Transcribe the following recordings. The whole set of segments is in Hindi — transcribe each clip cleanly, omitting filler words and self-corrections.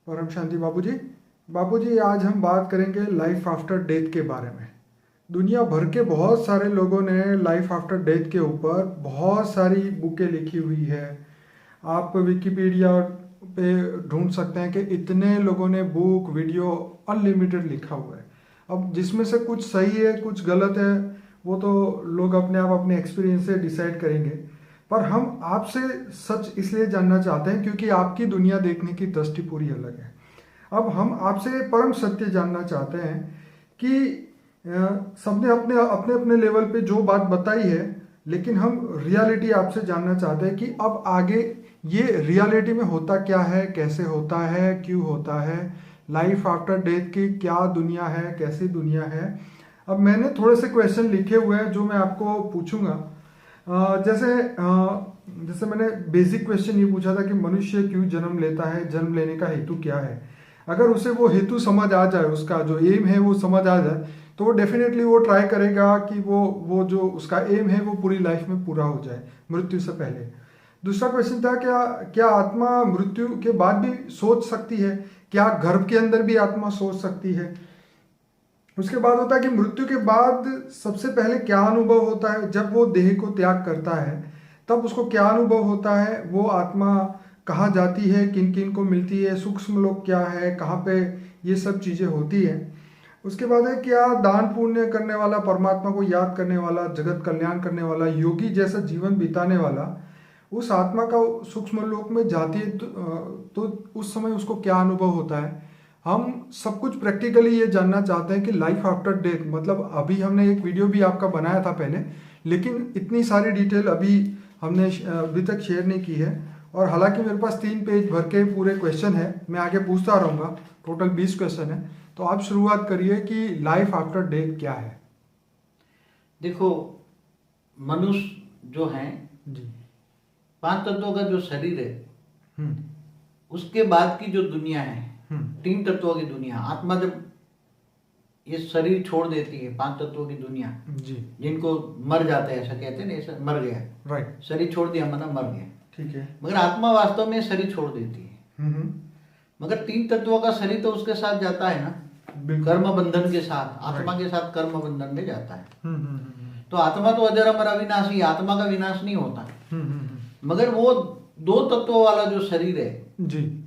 परम शांति बाबूजी। बाबूजी, आज हम बात करेंगे लाइफ आफ्टर डेथ के बारे में। दुनिया भर के बहुत सारे लोगों ने लाइफ आफ्टर डेथ के ऊपर बहुत सारी बुकें लिखी हुई है। आप विकिपीडिया पे ढूंढ सकते हैं कि इतने लोगों ने बुक वीडियो अनलिमिटेड लिखा हुआ है। अब जिसमें से कुछ सही है कुछ गलत है, वो तो लोग अपने आप अपने एक्सपीरियंस से डिसाइड करेंगे। पर हम आपसे सच इसलिए जानना चाहते हैं क्योंकि आपकी दुनिया देखने की दृष्टि पूरी अलग है। अब हम आपसे परम सत्य जानना चाहते हैं कि सबने अपने अपने अपने लेवल पे जो बात बताई है, लेकिन हम रियलिटी आपसे जानना चाहते हैं कि अब आगे ये रियलिटी में होता क्या है, कैसे होता है, क्यों होता है, लाइफ आफ्टर डेथ की क्या दुनिया है, कैसी दुनिया है। अब मैंने थोड़े से क्वेश्चन लिखे हुए हैं जो मैं आपको पूछूंगा। जैसे मैंने बेसिक क्वेश्चन ये पूछा था कि मनुष्य क्यों जन्म लेता है, जन्म लेने का हेतु क्या है। अगर उसे वो हेतु समझ आ जाए, उसका जो एम है वो समझ आ जाए, तो वो डेफिनेटली वो ट्राई करेगा कि वो जो उसका एम है वो पूरी लाइफ में पूरा हो जाए मृत्यु से पहले। दूसरा क्वेश्चन था, क्या क्या आत्मा मृत्यु के बाद भी सोच सकती है? क्या गर्भ के अंदर भी आत्मा सोच सकती है? उसके बाद होता है कि मृत्यु के बाद सबसे पहले क्या अनुभव होता है। जब वो देह को त्याग करता है तब उसको क्या अनुभव होता है, वो आत्मा कहाँ जाती है, किन किन को मिलती है, सूक्ष्म लोक क्या है, कहाँ पे ये सब चीज़ें होती है। उसके बाद है क्या दान पुण्य करने वाला, परमात्मा को याद करने वाला, जगत कल्याण करने वाला, योगी जैसा जीवन बिताने वाला उस आत्मा का सूक्ष्म लोक में जाती है तो उस समय उसको क्या अनुभव होता है। हम सब कुछ प्रैक्टिकली ये जानना चाहते हैं कि लाइफ आफ्टर डेथ, मतलब अभी हमने एक वीडियो भी आपका बनाया था पहले, लेकिन इतनी सारी डिटेल हमने अभी तक शेयर नहीं की है। और हालांकि मेरे पास 3 पेज भर के पूरे क्वेश्चन है, मैं आगे पूछता रहूँगा। टोटल 20 क्वेश्चन है। तो आप शुरुआत करिए कि लाइफ आफ्टर डेथ क्या है। देखो, मनुष्य जो है जी। 5 तत्वों का जो शरीर है, हम्म। उसके बाद की जो दुनिया है 3 तत्वों की दुनिया। आत्मा जब ये शरीर छोड़ देती है, 5 तत्वों की दुनिया, जी। जिनको मर जाते हैं, ऐसा कहते हैं ना, ऐसा मर गया, राइट। शरीर छोड़ दिया मतलब मर गया। ठीक है। मगर आत्मा वास्तव में शरीर छोड़ देती है। मगर 3 तत्वों का शरीर तो उसके साथ जाता है ना, बिल्कुल। कर्म बंधन के साथ, आत्मा के साथ कर्म बंधन में जाता है। हम्म। तो आत्मा तो अजर अमर अविनाशी, आत्मा का विनाश नहीं होता। मगर वो 2 तत्वों वाला जो शरीर है, जी,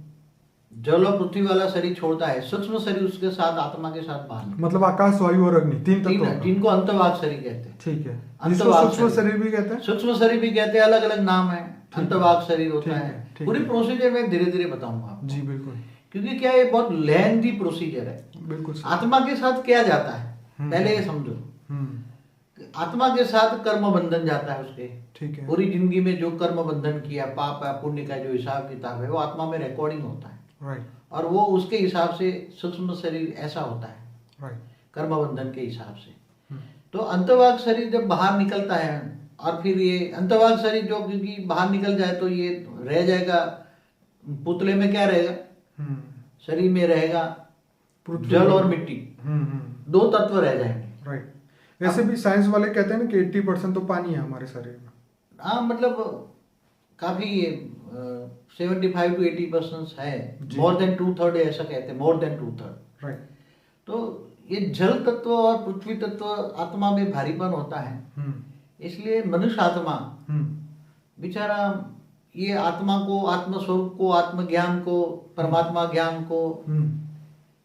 जल और पृथ्वी वाला शरीर छोड़ता है, सूक्ष्म शरीर उसके साथ, आत्मा के साथ बाहर निकलता मतलब आकाश वायु और अग्नि 3 तत्व, जिनको अंतवाक शरीर कहते हैं। ठीक है। जिसको अंतवाक सूक्ष्म शरीर भी कहते हैं। सूक्ष्म शरीर भी कहते हैं, अलग अलग नाम है। अंतवाक शरीर होता ठीक है। है। पूरी प्रोसीजर में धीरे धीरे बताऊंगा आपको। जी बिल्कुल। क्योंकि क्या, ये बहुत लेंथी प्रोसीजर है। बिल्कुल सही। आत्मा के साथ क्या जाता है, पहले ये समझो। आत्मा के साथ कर्म बंधन जाता है उसके। ठीक है। पूरी जिंदगी में जो कर्म बंधन किया, पाप या पुण्य का जो हिसाब किताब है, वो आत्मा में रिकॉर्डिंग होता है। राइट। और वो उसके हिसाब से सूक्ष्म शरीर ऐसा होता है, राइट। कर्म बंधन के हिसाब से। तो अंतवाक शरीर जब बाहर निकलता है, और फिर ये अंतवाक शरीर जो क्योंकि बाहर निकल जाए तो ये रह जाएगा, पुतले में क्या रहेगा, शरीर में रहेगा जल और मिट्टी, 2 तत्व रह जाएंगे। राइट। वैसे भी साइंस वाले कहते हैं ना कि 80% तो पानी है हमारे शरीर में। हाँ, मतलब काफी 75 to 80% है, मोर देन 2/3 ऐसा कहते हैं, मोर देन 2/3। राइट। तो ये जल तत्व और पृथ्वी तत्व आत्मा में भारीपन होता है। इसलिए मनुष्य आत्मा बेचारा ये आत्मा को, आत्मस्वरूप को, आत्मज्ञान को, परमात्मा ज्ञान को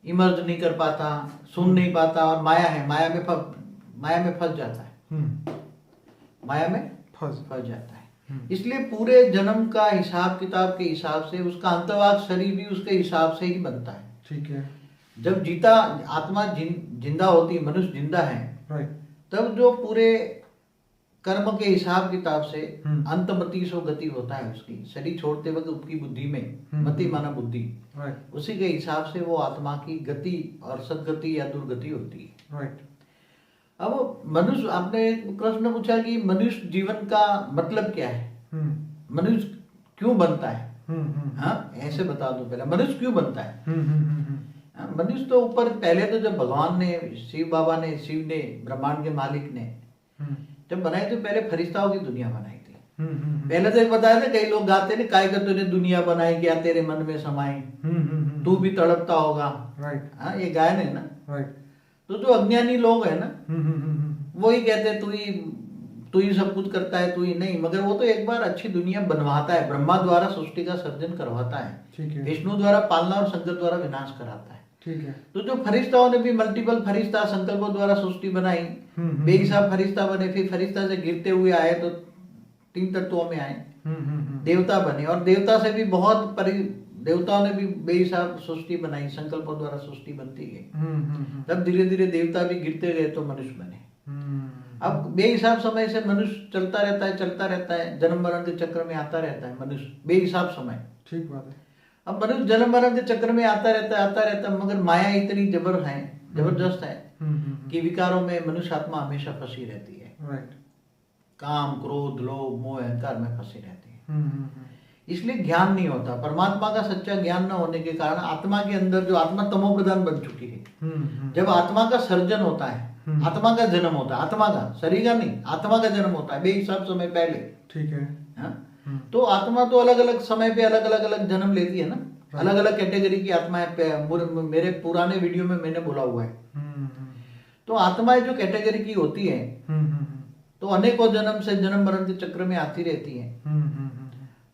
इमर्ज नहीं कर पाता, सुन नहीं पाता, और माया है, माया में फंस जाता है। माया में फंस जाता है। इसलिए पूरे जन्म का हिसाब किताब के हिसाब से उसका अंतवाक शरीर भी उसके हिसाब से ही बनता है। ठीक है। जब जीता आत्मा जिंदा होती, मनुष्य जिंदा है, राइट, तब जो पूरे कर्म के हिसाब किताब से अंतमति सो गति होता है उसकी। शरीर छोड़ते वक्त उसकी बुद्धि में, मति माना बुद्धि, उसी के हिसाब से वो आत्मा की गति और सदगति या दुर्गति होती है। राइट। अब मनुष्य, आपने एक प्रश्न पूछा कि मनुष्य जीवन का मतलब क्या है, मनुष्य क्यों बनता है। हाँ, ऐसे बता दूं पहले, मनुष्य क्यों बनता है। मनुष्य तो ऊपर पहले तो जब भगवान ने, शिव ने, ब्रह्मांड के मालिक ने जब बनाई तो पहले फरिश्ताओं की दुनिया बनाई थी। पहले तो एक बताया था, कई लोग गाते ने, काय का तूने दुनिया बनाई, क्या तेरे मन में समाई, तू भी तड़पता होगा। राइट। हाँ, ये गायन है ना। राइट। तो जो अज्ञानी लोग है ना, वही कहते तू ही सब कुछ करता है, तू ही नहीं। मगर वो तो एक बार अच्छी दुनिया बनवाता है, ब्रह्मा द्वारा सृष्टि का सर्जन करवाता है, ठीक है। विष्णु द्वारा पालना और शंकर द्वारा विनाश कराता है। ठीक है। तो जो फरिश्ताओं ने भी मल्टीपल फरिश्ता संकल्पों द्वारा सृष्टि बनाई, बेहिसाब फरिश्ता बने, फिर फरिश्ता से गिरते हुए आए तो 3 तत्वों में आए, देवता बने, और देवता से भी देवताओं ने भी बेहिसाब सृष्टि बनाई, संकल्पों द्वारा सृष्टि बनती गई। तब धीरे धीरे देवता भी गिरते गए तो मनुष्य बने। अब बेहिसाब समय से मनुष्य चलता रहता है, जन्म मरण के चक्र में आता रहता है मनुष्य, बेहिसाब समय। ठीक बात है। अब मनुष्य जन्म मरण के चक्र में आता रहता है, मगर माया इतनी जबरदस्त है कि विकारों में मनुष्य आत्मा हमेशा फंसी रहती है। राइट। काम, क्रोध, लोभ, मोह, अहंकार में फंसी रहती है। इसलिए ज्ञान नहीं होता। परमात्मा का सच्चा ज्ञान न होने के कारण आत्मा के अंदर, जो आत्मा तमो प्रधान बन चुकी है, जब आत्मा का सर्जन होता है, आत्मा का जन्म होता है, आत्मा का, शरीर का नहीं, आत्मा का जन्म होता है बेहिसाब समय पहले। ठीक है। तो आत्मा तो अलग अलग समय पे अलग जन्म लेती है ना, अलग अलग कैटेगरी की आत्माएं। मेरे पुराने वीडियो में मैंने बोला हुआ है। तो आत्माएं जो कैटेगरी की होती है, तो अनेकों जन्म से जन्म मरण के चक्र में आती रहती है,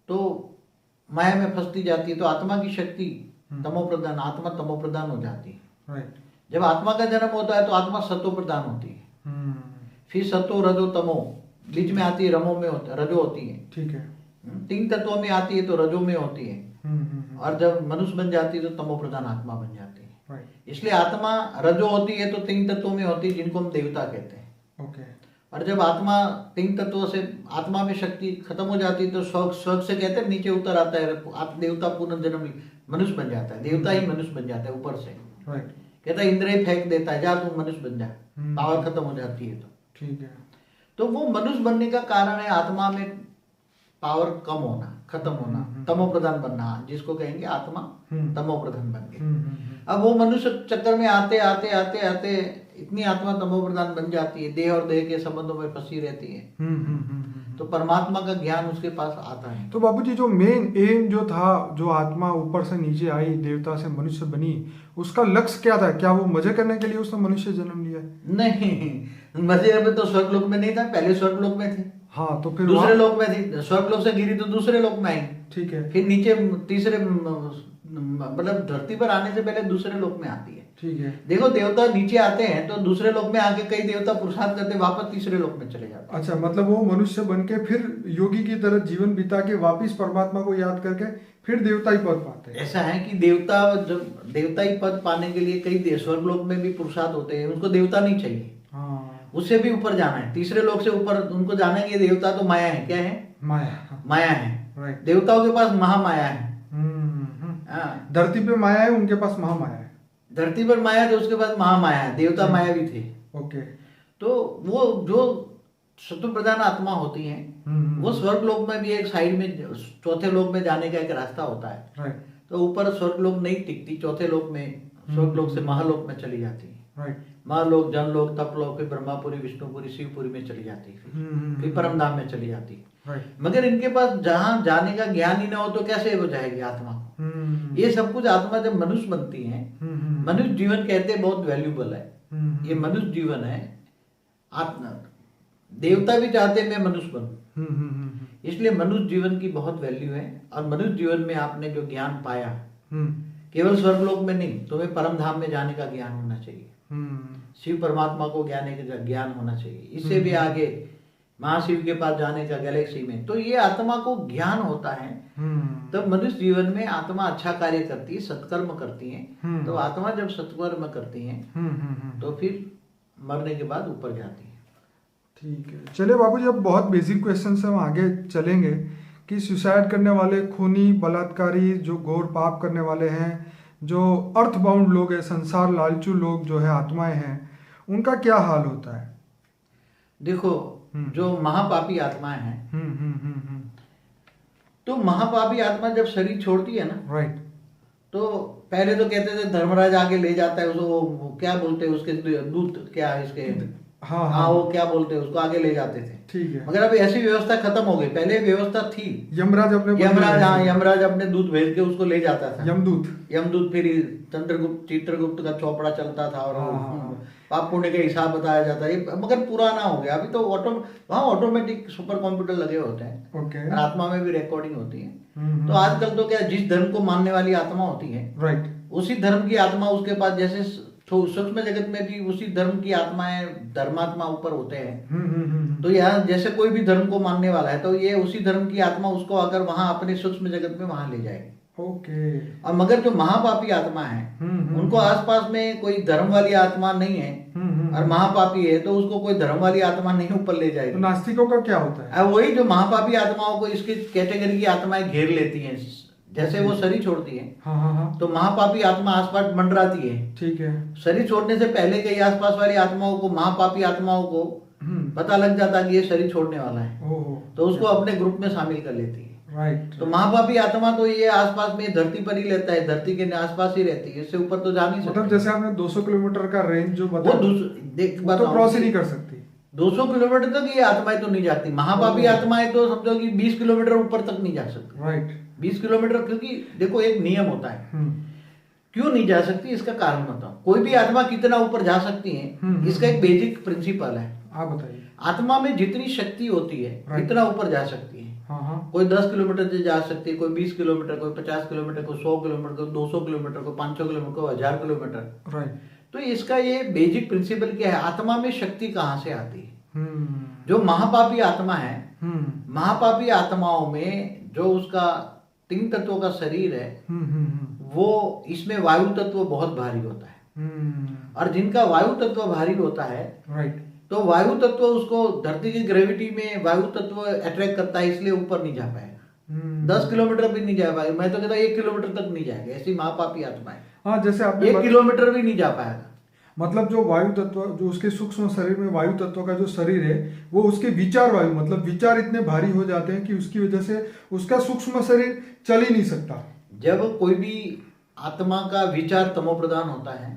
तो माया में फंसती जाती है। तो आत्मा की शक्ति तमो प्रधान, आत्मा तमो प्रधान हो जाती है। राइट। जब आत्मा का जन्म होता है तो आत्मा सतो प्रधान होती है, फिर सतो, रजो, तमो, बीच में आती है रमो में रजो होती है। ठीक है। 3 तत्वों में आती है तो रजो में होती है, और जब मनुष्य बन जाती है तो तमो प्रधान आत्मा बन जाती है। राइट। इसलिए आत्मा रजो होती है तो 3 तत्वों में होती है, जिनको हम देवता कहते हैं। ओके। और जब आत्मा 3 तत्वों से, आत्मा में शक्ति खत्म हो जाती है तो स्वर्ग से कहते हैं नीचे उतर आता है, आप देवता पुनर्जन्म मनुष्य बन जाता है, देवता ही मनुष्य बन जाता है ऊपर से। राइट। कहता है इंद्र ही फेंक देता है, जा तू मनुष्य बन जा, पावर खत्म हो जाती है। तो ठीक है। तो वो मनुष्य बनने का कारण है आत्मा में पावर कम होना, खत्म होना, तमो प्रधान बनना, जिसको कहेंगे आत्मा तमो प्रधान बन गई। अब वो मनुष्य चक्कर में आते आते आते आते इतनी आत्मा तमो प्रधान बन जाती है, देह और देह के संबंधों में फंसी रहती है। तो परमात्मा का ज्ञान उसके पास आता है। तो बाबूजी, जो मेन एम जो था, जो आत्मा ऊपर से नीचे आई, देवता से मनुष्य बनी, उसका लक्ष्य क्या था? क्या वो मजे करने के लिए उसने मनुष्य जन्म लिया? नहीं, मजे में तो स्वर्ग लोक में नहीं था, पहले स्वर्ग लोक में थे। हाँ, तो फिर दूसरे लोक में थी, स्वर्ग लोक से गिरी तो दूसरे लोक में आई। ठीक है। फिर नीचे तीसरे, मतलब धरती पर आने से पहले दूसरे लोक में आती है। ठीक है। देखो, देवता नीचे आते हैं तो दूसरे लोक में आके कई देवता पुरुषार्थ करते वापस तीसरे लोक में चले जाते हैं। अच्छा, मतलब वो मनुष्य बन के फिर योगी की तरह जीवन बिता के वापिस परमात्मा को याद करके फिर देवता ही पद पाते हैं। ऐसा है कि देवता, जब देवता ही पद पाने के लिए कई स्वर्ग लोक में भी पुरुषार्थ होते हैं, उनको देवता नहीं चाहिए। हाँ, उससे भी ऊपर जाना है, तीसरे लोक से ऊपर उनको जाना है। ये देवता तो माया है, क्या है? माया। माया है। राइट। देवताओं के पास महामाया है। हाँ, धरती पे माया है, उनके पास महामाया है। धरती पर माया तो उसके पास महामाया है, देवता माया भी थे। ओके। तो वो जो शत्रु प्रधान आत्मा होती हैं, वो स्वर्ग लोक में भी एक साइड में, चौथे लोक में जाने का एक रास्ता होता है। राइट। तो ऊपर स्वर्ग लोक नहीं टिकती, चौथे लोक में, स्वर्ग लोक से महालोक में चली जाती है। राइट। महालोक, जनलोक, तपलोक, फिर ब्रह्मापुरी, विष्णुपुरी, शिवपुरी में चली जाती है, फिर परम धाम में चली जाती है। राइट। मगर इनके पास जहां जाने का ज्ञान ही ना हो तो कैसे हो जाएगी आत्मा को? ये सब कुछ आत्मा जब मनुष्य बनती है, मनुष्य जीवन कहते हैं बहुत वैल्यूबल है। ये मनुष्य जीवन है, आत्मा, देवता भी चाहते हैं मैं मनुष्य बनूं, इसलिए मनुष्य जीवन की बहुत वैल्यू है। और मनुष्य जीवन में आपने जो ज्ञान पाया, केवल स्वर्ग लोक में नहीं, तुम्हें परम धाम में जाने का ज्ञान होना चाहिए, शिव परमात्मा को ज्ञान होना चाहिए, इससे भी आगे महाशिव के पास जाने का, गैलेक्सी में। तो ये आत्मा को ज्ञान होता है, तब मनुष्य जीवन में आत्मा अच्छा कार्य करती है, सत्कर्म करती है। तो आत्मा जब सत्कर्म करती है तो फिर मरने के बाद ऊपर जाती है। ठीक है, चलिए बाबूजी, अब बहुत बेसिक क्वेश्चन से हम आगे चलेंगे कि सुसाइड करने वाले, खूनी, बलात्कारी, जो घोर पाप करने वाले हैं, जो अर्थ बाउंड लोग हैं, संसार लालचू लोग जो है, आत्माएं हैं, उनका क्या हाल होता है? देखो, जो महापापी आत्माएं हैं, तो महापापी आत्मा जब शरीर छोड़ती है ना, राइट, तो पहले तो कहते थे धर्मराज आगे ले जाता है उसको, क्या बोलते हैं उसके दूत, क्या इसके, हाँ हाँ हाँ वो क्या बोलते हैं उसको, आगे ले जाते थे। ठीक है। मगर अब ऐसी व्यवस्था खत्म हो गई, पहले व्यवस्था थी। यमराज अपने यमराज, हाँ यमराज अपने दूत भेज के उसको ले जाता था। यमदूत। यमदूत, फिर चंद्रगुप्त चित्रगुप्त का चौपड़ा चलता था और हाँ हाँ पाप पुण्य का हिसाब बताया जाता है। ये मगर पुराना हो गया, अभी तो वहाँ ऑटोमेटिक सुपर कंप्यूटर लगे होते हैं ओके। और आत्मा में भी रिकॉर्डिंग होती है। हम्म। तो आजकल तो क्या, जिस धर्म को मानने वाली आत्मा होती है, राइट। उसी धर्म की आत्मा उसके पास, जैसे सूक्ष्म जगत में भी उसी धर्म की आत्माएं, धर्मात्मा ऊपर होते हैं। तो यहाँ जैसे कोई भी धर्म को मानने वाला है तो ये उसी धर्म की आत्मा उसको अगर वहां अपने सूक्ष्म जगत में वहां ले जाएगी। ओके। और मगर जो महापापी आत्मा है उनको आसपास में कोई धर्म वाली आत्मा नहीं है और महापापी है तो उसको कोई धर्म वाली आत्मा नहीं ऊपर ले जाएगी। तो नास्तिकों का क्या होता है? अब वही जो महापापी आत्माओं को इसकी कैटेगरी की आत्माएं घेर लेती हैं, जैसे वो शरीर छोड़ती है। हाँ हाँ हाँ। तो महापापी आत्मा आसपास मंडराती है। ठीक है। शरीर छोड़ने से पहले कई आसपास वाली आत्माओं को, महापापी आत्माओं को पता लग जाता कि ये शरीर छोड़ने वाला है, तो उसको अपने ग्रुप में शामिल कर लेती है। राइट। तो महापापी आत्मा तो ये आसपास में धरती पर ही रहता है, धरती के आसपास ही रहती है, इससे ऊपर तो जा नहीं सकती। मतलब जैसे आपने 200 किलोमीटर का रेंज जो बताया, वो तो क्रॉस ही नहीं कर सकती। 200 किलोमीटर तक ये आत्माएं तो नहीं जाती। महापापी आत्माएं तो समझो कि 20 किलोमीटर ऊपर तक नहीं जा सकती। राइट। 20 किलोमीटर, क्योंकि देखो एक नियम होता है। क्यों नहीं जा सकती इसका कारण बताओ। कोई भी आत्मा कितना ऊपर जा सकती है, इसका एक बेसिक प्रिंसिपल है। आप बताइए। आत्मा में जितनी शक्ति होती है इतना ऊपर जा सकती है। हाँ हाँ। कोई 10 किलोमीटर से जा सकती है, कोई 20 किलोमीटर, कोई 50 किलोमीटर, कोई 100 किलोमीटर, कोई 200 किलोमीटर, कोई 500 किलोमीटर, कोई 1000 किलोमीटर। राइट। तो इसका ये बेसिक प्रिंसिपल क्या है, आत्मा में शक्ति कहाँ से आती है। जो महापापी आत्मा है, महापापी आत्माओं में जो उसका 3 तत्वों का शरीर है, वो इसमें वायु तत्व बहुत भारी होता है। और जिनका वायु तत्व भारी होता है, राइट, तो वायु तत्व उसको धरती की ग्रेविटी में वायु तत्व अट्रैक्ट करता है, इसलिए ऊपर नहीं जा पाएगा। 10 किलोमीटर भी नहीं जा पाएगा, मैं तो कहता 1 किलोमीटर तक नहीं जाएगा। ऐसी महापापी आत्मा है। हाँ, जैसे आपने 1 किलोमीटर भी नहीं जा पाएगा। मतलब जो वायु तत्व, जो उसके सूक्ष्म शरीर में वायु तत्व का जो शरीर है, वो उसके विचार वायु, मतलब विचार इतने भारी हो जाते हैं कि उसकी वजह से उसका सूक्ष्म शरीर चल ही नहीं सकता। जब कोई भी आत्मा का विचार तमो प्रधान होता है,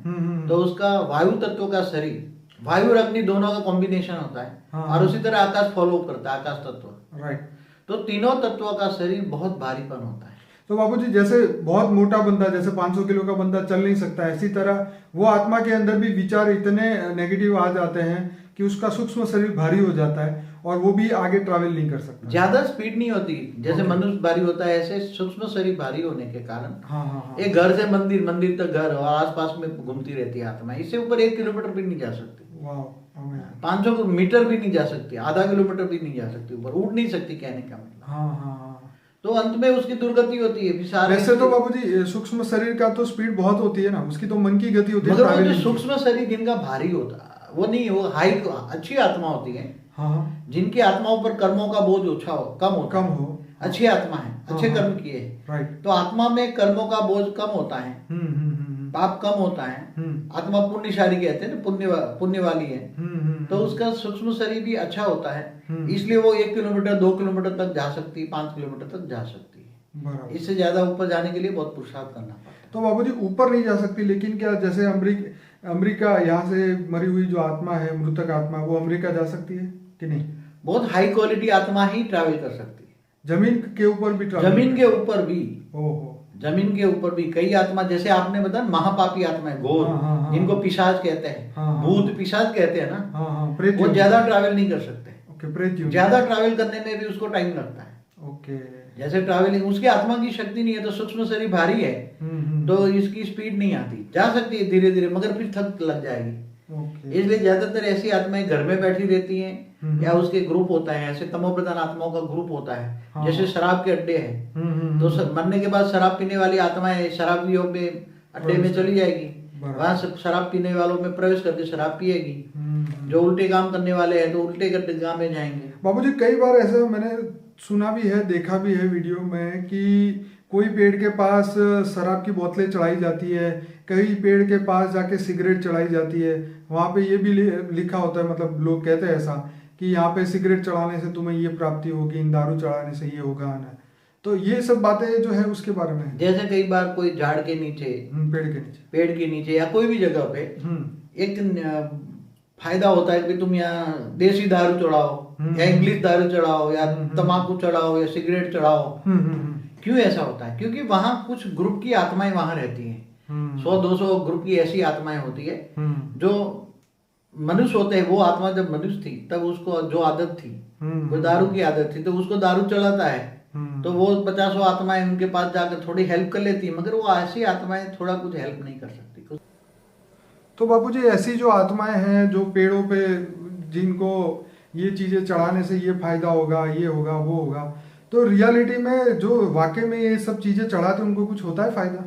तो उसका वायु तत्व का शरीर, वायु और अग्नि दोनों का कॉम्बिनेशन होता है। हाँ, और उसी तरह आकाश फॉलो करता है, आकाश तत्व। राइट। तो तीनों तत्वों का शरीर बहुत भारीपन होता है। तो बाबूजी, जैसे बहुत मोटा बंदा, जैसे 500 किलो का बंदा चल नहीं सकता, इसी तरह वो आत्मा के अंदर भी विचार इतने नेगेटिव आ जाते हैं कि उसका सूक्ष्म शरीर भारी हो जाता है और वो भी आगे ट्रैवल नहीं कर सकता। ज्यादा स्पीड नहीं होती, जैसे मनुष्य भारी होता है, ऐसे सूक्ष्म शरीर भारी होने के कारण हाँ। एक घर से मंदिर, मंदिर तक घर और आसपास में घूमती रहती है आत्मा। इससे ऊपर 1 किलोमीटर भी नहीं जा सकती। वाह। 500 मीटर भी नहीं जा सकती, आधा किलोमीटर भी नहीं जा सकती, ऊपर उड़ नहीं सकती, कहने का मतलब। हाँ। तो अंत में उसकी दुर्गति होती है। वैसे तो बाबूजी सूक्ष्म शरीर का तो स्पीड बहुत होती है ना, उसकी तो मन की गति होती है। मगर वो जो सूक्ष्म शरीर जिनका भारी होता है, वो नहीं, वो हाई अच्छी आत्मा होती है। हाँ। जिनकी आत्माओं पर कर्मों का बोझ ओछा हो, कम हो, अच्छी आत्मा है, अच्छे कर्म किए। राइट। तो आत्मा में कर्मों का बोझ कम होता है, पाप कम होता है। आत्मा पुण्यशाली कहते हैं ना, पुण्य वाली है। तो उसका सूक्ष्म शरीर भी अच्छा होता है, इसलिए वो 1 किलोमीटर 2 किलोमीटर तक जा सकती है, 5 किलोमीटर तक जा सकती है। इससे ज्यादा ऊपर जाने के लिए बहुत पुरुषार्थ करना पड़ता है। तो बाबूजी ऊपर नहीं जा सकती, लेकिन क्या जैसे अमेरिका, यहाँ से मरी हुई जो आत्मा है, मृतक आत्मा, वो अमेरिका जा सकती है कि नहीं? बहुत हाई क्वालिटी आत्मा ही ट्रैवल कर सकती है। जमीन के ऊपर भी ट्रैवल? जमीन के ऊपर भी। ओहो। जमीन के ऊपर भी कई आत्मा, जैसे आपने बताया महापापी आत्मा है, घोर, जिनको पिशाच कहते हैं, भूत पिशाच कहते हैं ना, वो ज्यादा ट्रैवल नहीं कर सकते। ज्यादा ट्रैवल करने में भी उसको टाइम लगता है। ओके। जैसे ट्रैवलिंग, उसकी आत्मा की शक्ति नहीं है, तो सूक्ष्म शरीर भारी है, तो इसकी स्पीड नहीं आती। जा सकती है धीरे धीरे, मगर फिर थक लग जाएगी। इसलिए ज्यादातर ऐसी आत्माएं घर में बैठी रहती हैं, या उसके ग्रुप होता है, ऐसे तमोप्रधान आत्माओं का ग्रुप होता है। जैसे शराब के अड्डे हैं, तो मरने के बाद शराब पीने वाली आत्माएं शराबियों में अड्डे में चली जाएगी, वहां से शराब पीने वालों में प्रवेश करके शराब पिएगी। जो उल्टे काम करने वाले हैं तो उल्टे काम में जाएंगे। बाबूजी, कई बार ऐसा मैंने सुना भी है, देखा भी है वीडियो में, कि कोई पेड़ के पास शराब की बोतलें चढ़ाई जाती है, कई पेड़ के पास जाके सिगरेट चढ़ाई जाती है। वहाँ पे ये भी लिखा होता है, मतलब लोग कहते हैं ऐसा कि यहाँ पे सिगरेट चढ़ाने से तुम्हें ये प्राप्ति होगी, इन दारू चढ़ाने से ये होगा ना। तो ये सब बातें जो है उसके बारे में, जैसे कई बार कोई झाड़ के नीचे, पेड़ के नीचे, या कोई भी जगह पे एक फायदा होता है कि तुम यहाँ देसी दारू चढ़ाओ या इंग्लिश दारू चढ़ाओ या तम्बाकू चढ़ाओ या सिगरेट चढ़ाओ। क्यों ऐसा होता है? क्योंकि वहां कुछ ग्रुप की आत्माएं वहां रहती हैं। 100-200 ग्रुप की ऐसी आत्माएं होती है जो मनुष्य होते हैं। वो आत्मा जब मनुष्य थी तब उसको जो आदत थी, कोई दारू की आदत थी, तो उसको दारू चलाता है, तो वो 50 आत्माएं उनके पास जाकर थोड़ी हेल्प कर लेती है, मगर वो ऐसी आत्माएं थोड़ा कुछ हेल्प नहीं कर सकती। तो बापूजी ऐसी जो आत्माएं हैं जो पेड़ों पे, जिनको ये चीजें चढ़ाने से ये फायदा होगा, ये होगा, वो होगा, तो रियलिटी में जो वाकई में ये सब चीजें चढ़ाते उनको कुछ होता है फायदा?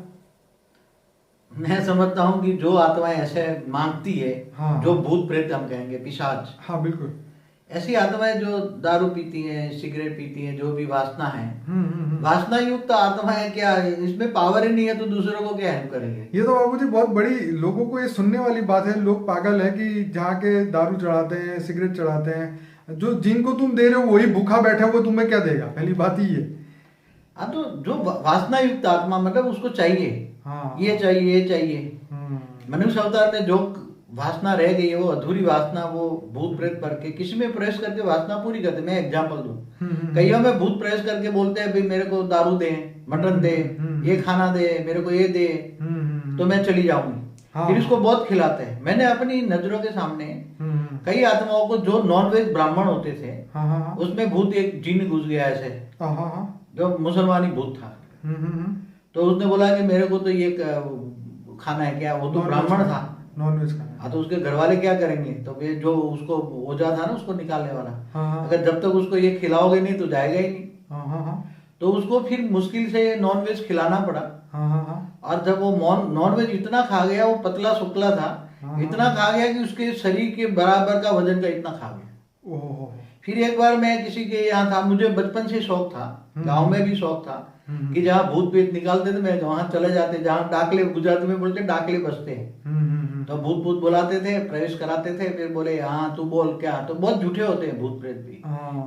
मैं समझता हूँ कि जो आत्माएं ऐसे मांगती है, हाँ, जो भूत प्रेत हम कहेंगे, पिशाच, हाँ बिल्कुल, ऐसी आत्माएं जो दारू पीती हैं, सिगरेट पीती हैं, जो भी वासना है, वासना युक्त आत्माएं, क्या इसमें पावर ही नहीं है तो दूसरों को क्या हेल्प करेंगे? ये तो बाबूजी बहुत बड़ी लोगों को ये सुनने वाली बात है। लोग पागल है कि जहाँ के दारू चढ़ाते हैं, सिगरेट चढ़ाते हैं, जो जिनको तुम दे रहे हो वही भूखा बैठा है, वो तुम्हें क्या देगा? पहली बात ही है। हाँ, तो जो वासना युक्त आत्मा, मतलब उसको चाहिए, हाँ, ये चाहिए, ये चाहिए। मनुष्य अवतार में जो वासना रह गई है, वो अधूरी वासना, वो भूत प्रेत भर के किसी में प्रवेश करके वासना पूरी करते। मैं एग्जांपल दूं, कईयों में भूत प्रवेश करके बोलते हैं भाई मेरे को दारू दे, मटन दे, ये खाना दे, मेरे को ये दे, तो मैं चली जाऊंगी। हाँ, फिर इसको बहुत खिलाते हैं। मैंने अपनी नजरों के सामने कई आत्माओं को, जो नॉनवेज ब्राह्मण होते थे, उसमें भूत, एक जिन घुस गया ऐसे, जो मुसलमानी भूत था, तो उसने बोला कि मेरे को तो ये खाना है। क्या वो तो ब्राह्मण था, नॉनवेज खाना। हाँ, तो उसके घर वाले क्या करेंगे? तो वे जो उसको ओझा था ना, उसको निकालने वाला, अगर जब तक उसको ये खिलाओगे नहीं तो जाएगा ही नहीं। तो उसको फिर मुश्किल से नॉनवेज खिलाना पड़ा। और जब वो नॉनवेज इतना खा गया, वो पतला शुक्ला था, इतना खा गया कि उसके शरीर के बराबर का वजन का इतना खा गया। फिर एक बार मैं किसी के यहाँ था, मुझे बचपन से शौक था, गांव में भी शौक था कि जहाँ भूत प्रेत निकालते थे मैं वहां चले जाते, जहाँ डाकले, गुजराती में बोलते डाकले बसते हैं, तो भूत भूत बुलाते थे, प्रवेश कराते थे, फिर बोले हाँ तू बोल क्या। तो बहुत झूठे होते हैं भूत प्रेत भी,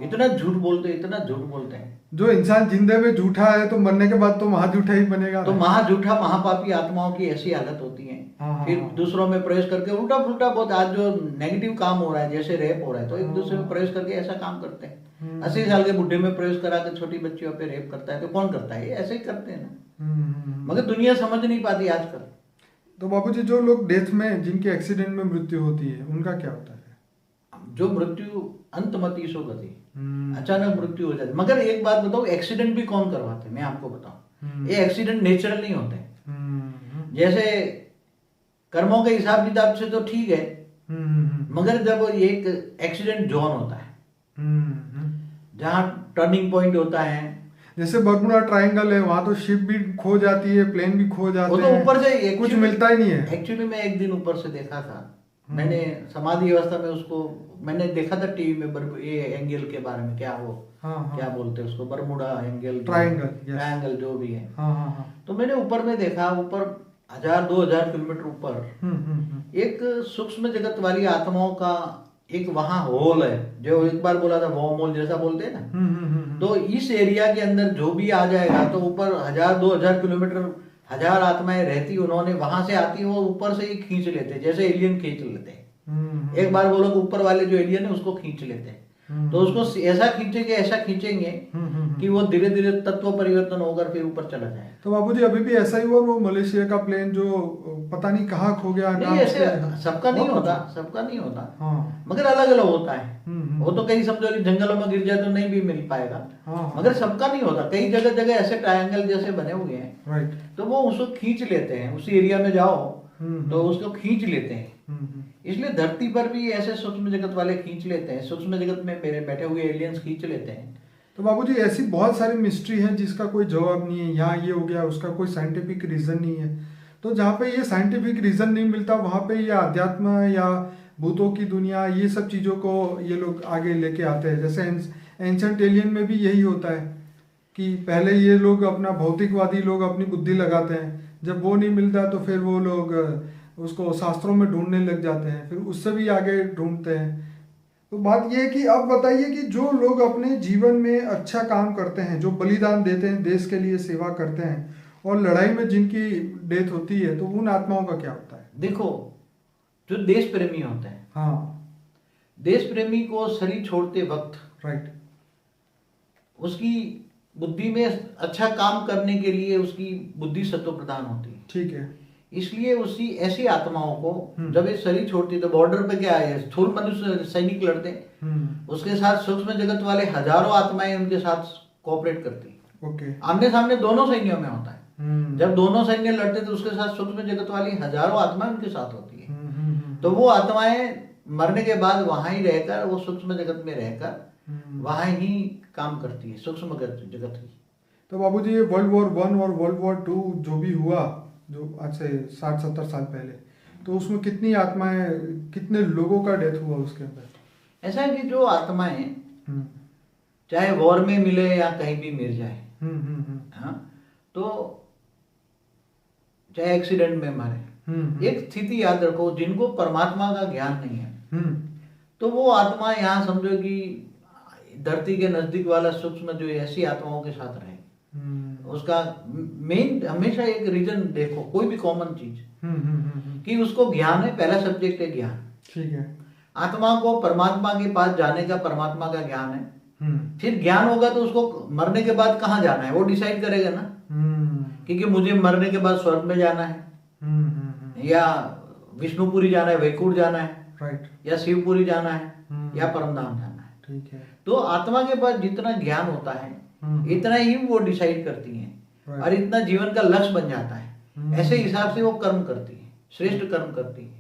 इतना झूठ बोलते हैं, इतना झूठ बोलते हैं। जो इंसान जिंदे में झूठा है तो मरने के बाद तो महाझूठा ही बनेगा। तो महाझूठा, महापापी आत्माओं की ऐसी हालत होती है। फिर दूसरों में प्रवेश करके उल्टा फुल्टा बहुत, आज जो नेगेटिव काम हो रहा है, जैसे रेप हो रहा है, तो एक दूसरे में प्रवेश करके ऐसा काम करते हैं। 80 साल के बुढ़े में प्रवेश करा के छोटी बच्चियों पे रेप करता है, तो कौन करता है? ऐसे ही करते हैं ना, मगर दुनिया समझ नहीं पाती आजकल। तो बाबूजी जो लोग डेथ में, जिनके एक्सीडेंट में मृत्यु होती है, उनका क्या होता है? जो मृत्यु अंतमति सो गति, अचानक मृत्यु हो जाती। मगर एक बात बताओ, एक्सीडेंट भी कौन करवाते? मैं आपको बताऊं, ये एक्सीडेंट नेचुरल नहीं होते। जैसे कर्मों के हिसाब किताब से तो ठीक है, मगर जब एक एक्सीडेंट जोन होता है, जहाँ टर्निंग पॉइंट होता है, जैसे बर्मुडा ट्रायंगल है, वहां तो शिप भी खो जाती है, प्लेन भी खो जाते हैं, वो तो ऊपर से कुछ मिलता ही नहीं है। एक्चुअली मैं एक दिन ऊपर से देखा था, मैंने समाधि अवस्था में उसको मैंने देखा था टीवी में, ये एंगल के बारे में, क्या वो क्या बोलते हैं उसको, बर्मुडा एंगल, ट्रायंगल जो भी है। तो मैंने ऊपर में देखा, ऊपर 1000-2000 किलोमीटर ऊपर एक सूक्ष्म जगत वाली आत्माओं का एक वहां होल है, जो एक बार बोला था वॉर्म होल जैसा बोलते हैं ना। तो इस एरिया के अंदर जो भी आ जाएगा, तो ऊपर 1000-2000 किलोमीटर 1000 आत्माएं रहती, उन्होंने वहां से आती, वो ऊपर से ही खींच लेते, जैसे एलियन खींच लेते हैं। एक बार वो लोग ऊपर वाले जो एलियन है उसको खींच लेते हैं, तो उसको ऐसा खींचेंगे कि वो धीरे धीरे तत्व परिवर्तन होकर फिर ऊपर चला जाए। तो बाबूजी अभी भी ऐसा ही हुआ, वो मलेशिया का प्लेन जो पता नहीं कहाँ खो गया? नहीं, ऐसे सबका नहीं होता, मगर अलग अलग होता है। वो तो कहीं समझो कि जंगलों में गिर जाए तो नहीं भी मिल पाएगा, मगर सबका नहीं होता। कई जगह जगह ऐसे ट्रायंगल जैसे बने हुए हैं, तो वो उसको खींच लेते हैं। उसी एरिया में जाओ तो उसको खींच लेते हैं। इसलिए धरती पर भी ऐसे सूक्ष्म जगत वाले खींच लेते हैं, सूक्ष्म जगत में मेरे बैठे हुए एलियंस खींच लेते हैं। तो बाबूजी ऐसी बहुत सारी मिस्ट्री है जिसका कोई जवाब नहीं है। यहाँ ये हो गया, उसका कोई साइंटिफिक रीजन नहीं है। तो जहाँ पे ये साइंटिफिक रीजन नहीं मिलता, वहाँ पे ये अध्यात्म या भूतों की दुनिया, ये सब चीज़ों को ये लोग आगे लेके आते हैं। जैसे एंशंट एलियन में भी यही होता है कि पहले ये लोग अपना, भौतिकवादी लोग अपनी बुद्धि लगाते हैं, जब वो नहीं मिलता तो फिर वो लोग उसको शास्त्रों में ढूंढने लग जाते हैं, फिर उससे भी आगे ढूंढते हैं। तो बात यह है कि अब बताइए कि जो लोग अपने जीवन में अच्छा काम करते हैं, जो बलिदान देते हैं, देश के लिए सेवा करते हैं, और लड़ाई में जिनकी डेथ होती है, तो उन आत्माओं का क्या होता है? देखो, जो देश प्रेमी होते हैं, हाँ, देश प्रेमी को शरीर छोड़ते वक्त राइट, उसकी बुद्धि में अच्छा काम करने के लिए उसकी बुद्धि सत्व प्रदान होती है। ठीक है। इसलिए उसी ऐसी आत्माओं को जब ये शरीर छोड़ती है तो बॉर्डर पे क्या है, स्थूल मनुष्य सैनिक लड़ते हैं, उसके साथ सूक्ष्म जगत वाले हजारों आत्माएं उनके साथ कोऑपरेट करती है। ओके। आमने सामने दोनों सैन्यों में होता है। जब दोनों सैन्य लड़ते तो उसके साथ सूक्ष्म जगत वाली हजारों आत्माएं उनके साथ होती है। तो वो आत्माएं मरने के बाद वहां ही रहकर, वो सूक्ष्म जगत में रहकर वहां ही काम करती है, सूक्ष्म जगत की। तो बाबूजी ये वर्ल्ड वॉर 1 और वर्ल्ड वॉर 2 जो भी हुआ, जो आज से 60-70 साल पहले, तो उसमें कितनी आत्माएं, कितने लोगों का डेथ हुआ उसके अंदर? ऐसा है कि जो आत्माएं चाहे वॉर में मिले या कहीं भी मिल जाए, हाँ, तो चाहे एक्सीडेंट में मरे, एक स्थिति याद रखो, जिनको परमात्मा का ज्ञान नहीं है तो वो आत्मा यहाँ समझो कि धरती के नजदीक वाला सूक्ष्म जो ऐसी आत्माओं के साथ रहे। उसका मेन हमेशा एक रीजन देखो, कोई भी कॉमन चीज कि उसको ज्ञान है, पहला सब्जेक्ट है ज्ञान। ठीक है। आत्मा को परमात्मा के पास जाने का परमात्मा का ज्ञान है। फिर ज्ञान होगा तो उसको मरने के बाद कहाँ जाना है वो डिसाइड करेगा ना, क्योंकि मुझे मरने के बाद स्वर्ग में जाना है या विष्णुपुरी जाना है, वैकुंठ जाना है, राइट, या शिवपुरी जाना है या परमधाम जाना है। ठीक है। तो आत्मा के पास जितना ज्ञान होता है इतना ही वो डिसाइड करती है और इतना जीवन का लक्ष्य बन जाता है। ऐसे हिसाब से वो कर्म करती है, श्रेष्ठ कर्म करती है।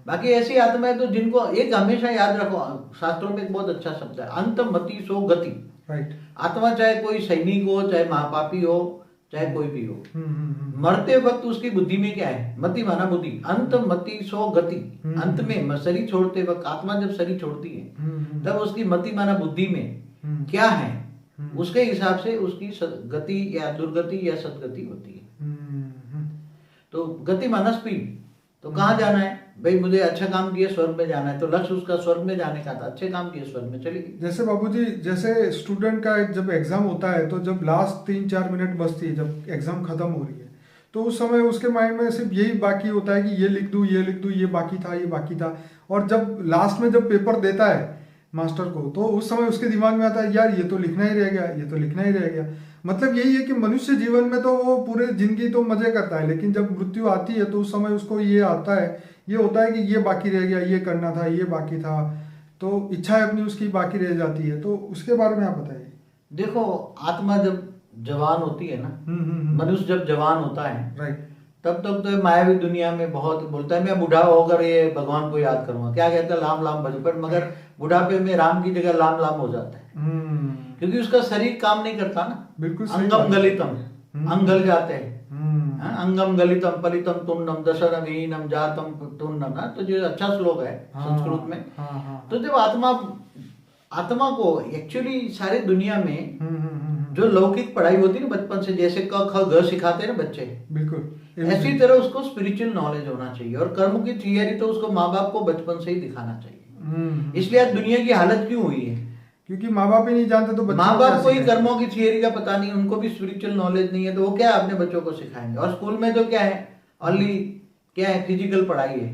बाकी ऐसी आत्माएं तो जिनको एक हमेशा याद रखो, शास्त्रों में एक बहुत अच्छा शब्द है, अंत मति सो गति। राइट। आत्मा चाहे कोई सैनिक हो, चाहे महापापी हो, चाहे कोई भी हो, मरते वक्त उसकी बुद्धि में क्या है, मति माना बुद्धि, अंत मति सो गति। अंत में शरीर छोड़ते वक्त आत्मा जब शरीर छोड़ती है तब उसकी मति माना बुद्धि में क्या है, उसके हिसाब से उसकी गति या दुर्गति या सदगति होती है। तो गति माना स्पीड। तो कहाँ जाना है भाई, मुझे अच्छा काम किया स्वर्ग में जाना है, तो लक्ष्य उसका स्वर्ग में जाने का था, अच्छे काम किए स्वर्ग में चली गई। जैसे बाबूजी, जैसे स्टूडेंट का जब एग्जाम होता है तो जब लास्ट 3-4 मिनट बचती है, जब एग्जाम खत्म हो रही है, तो उस समय उसके माइंड में सिर्फ यही बाकी होता है कि ये लिख दूं, ये लिख दूं, ये बाकी था, ये बाकी था। और जब लास्ट में जब पेपर देता है मास्टर को, तो उस समय उसके दिमाग में आता है यार ये तो लिखना ही रह गया, ये तो लिखना ही रह गया। मतलब यही है कि मनुष्य जीवन में तो वो पूरे जिंदगी तो मजे करता है, लेकिन जब मृत्यु आती है तो उस समय उसको ये आता है, ये होता है कि ये बाकी रह गया, ये करना था, ये बाकी था, तो इच्छाएं अपनी उसकी बाकी रह जाती है। तो उसके बारे में आप बताइए। देखो, आत्मा जब जवान होती है ना, मनुष्य जब जवान होता है, राइट, तब तक तो मायावी दुनिया में बहुत बोलता है मैं बूढ़ा होकर ये भगवान को याद करूंगा, क्या कहता है, लाम लाम भजो, पर मगर बुढ़ापे में राम की जगह लाम लाम हो जाता है, क्योंकि उसका शरीर काम नहीं करता ना। बिल्कुल। अंगम गलितम, अंग गल जाते हैं, अंगम गलितम पलितम तुन्नम दशरवीनम जातम तुन्नम, ना, तो जो अच्छा श्लोक है संस्कृत में। तो जब आत्मा को एक्चुअली सारी दुनिया में जो लौकिक पढ़ाई होती है ना बचपन से, जैसे क ख ग सिखाते हैं ना बच्चे, बिल्कुल ऐसी तरह उसको स्पिरिचुअल नॉलेज होना चाहिए। और कर्म की थियरी तो उसको माँ बाप को बचपन से ही दिखाना चाहिए। इसलिए आज दुनिया की हालत क्यों हुई है, क्योंकि माँ बाप ही नहीं जानते, तो माँ बाप को ही कर्मों की थियरी का पता नहीं, उनको भी स्पिरिचुअल नॉलेज नहीं है, तो वो क्या अपने बच्चों को सिखाएंगे। और स्कूल में तो क्या है, ओनली क्या है, फिजिकल पढ़ाई है,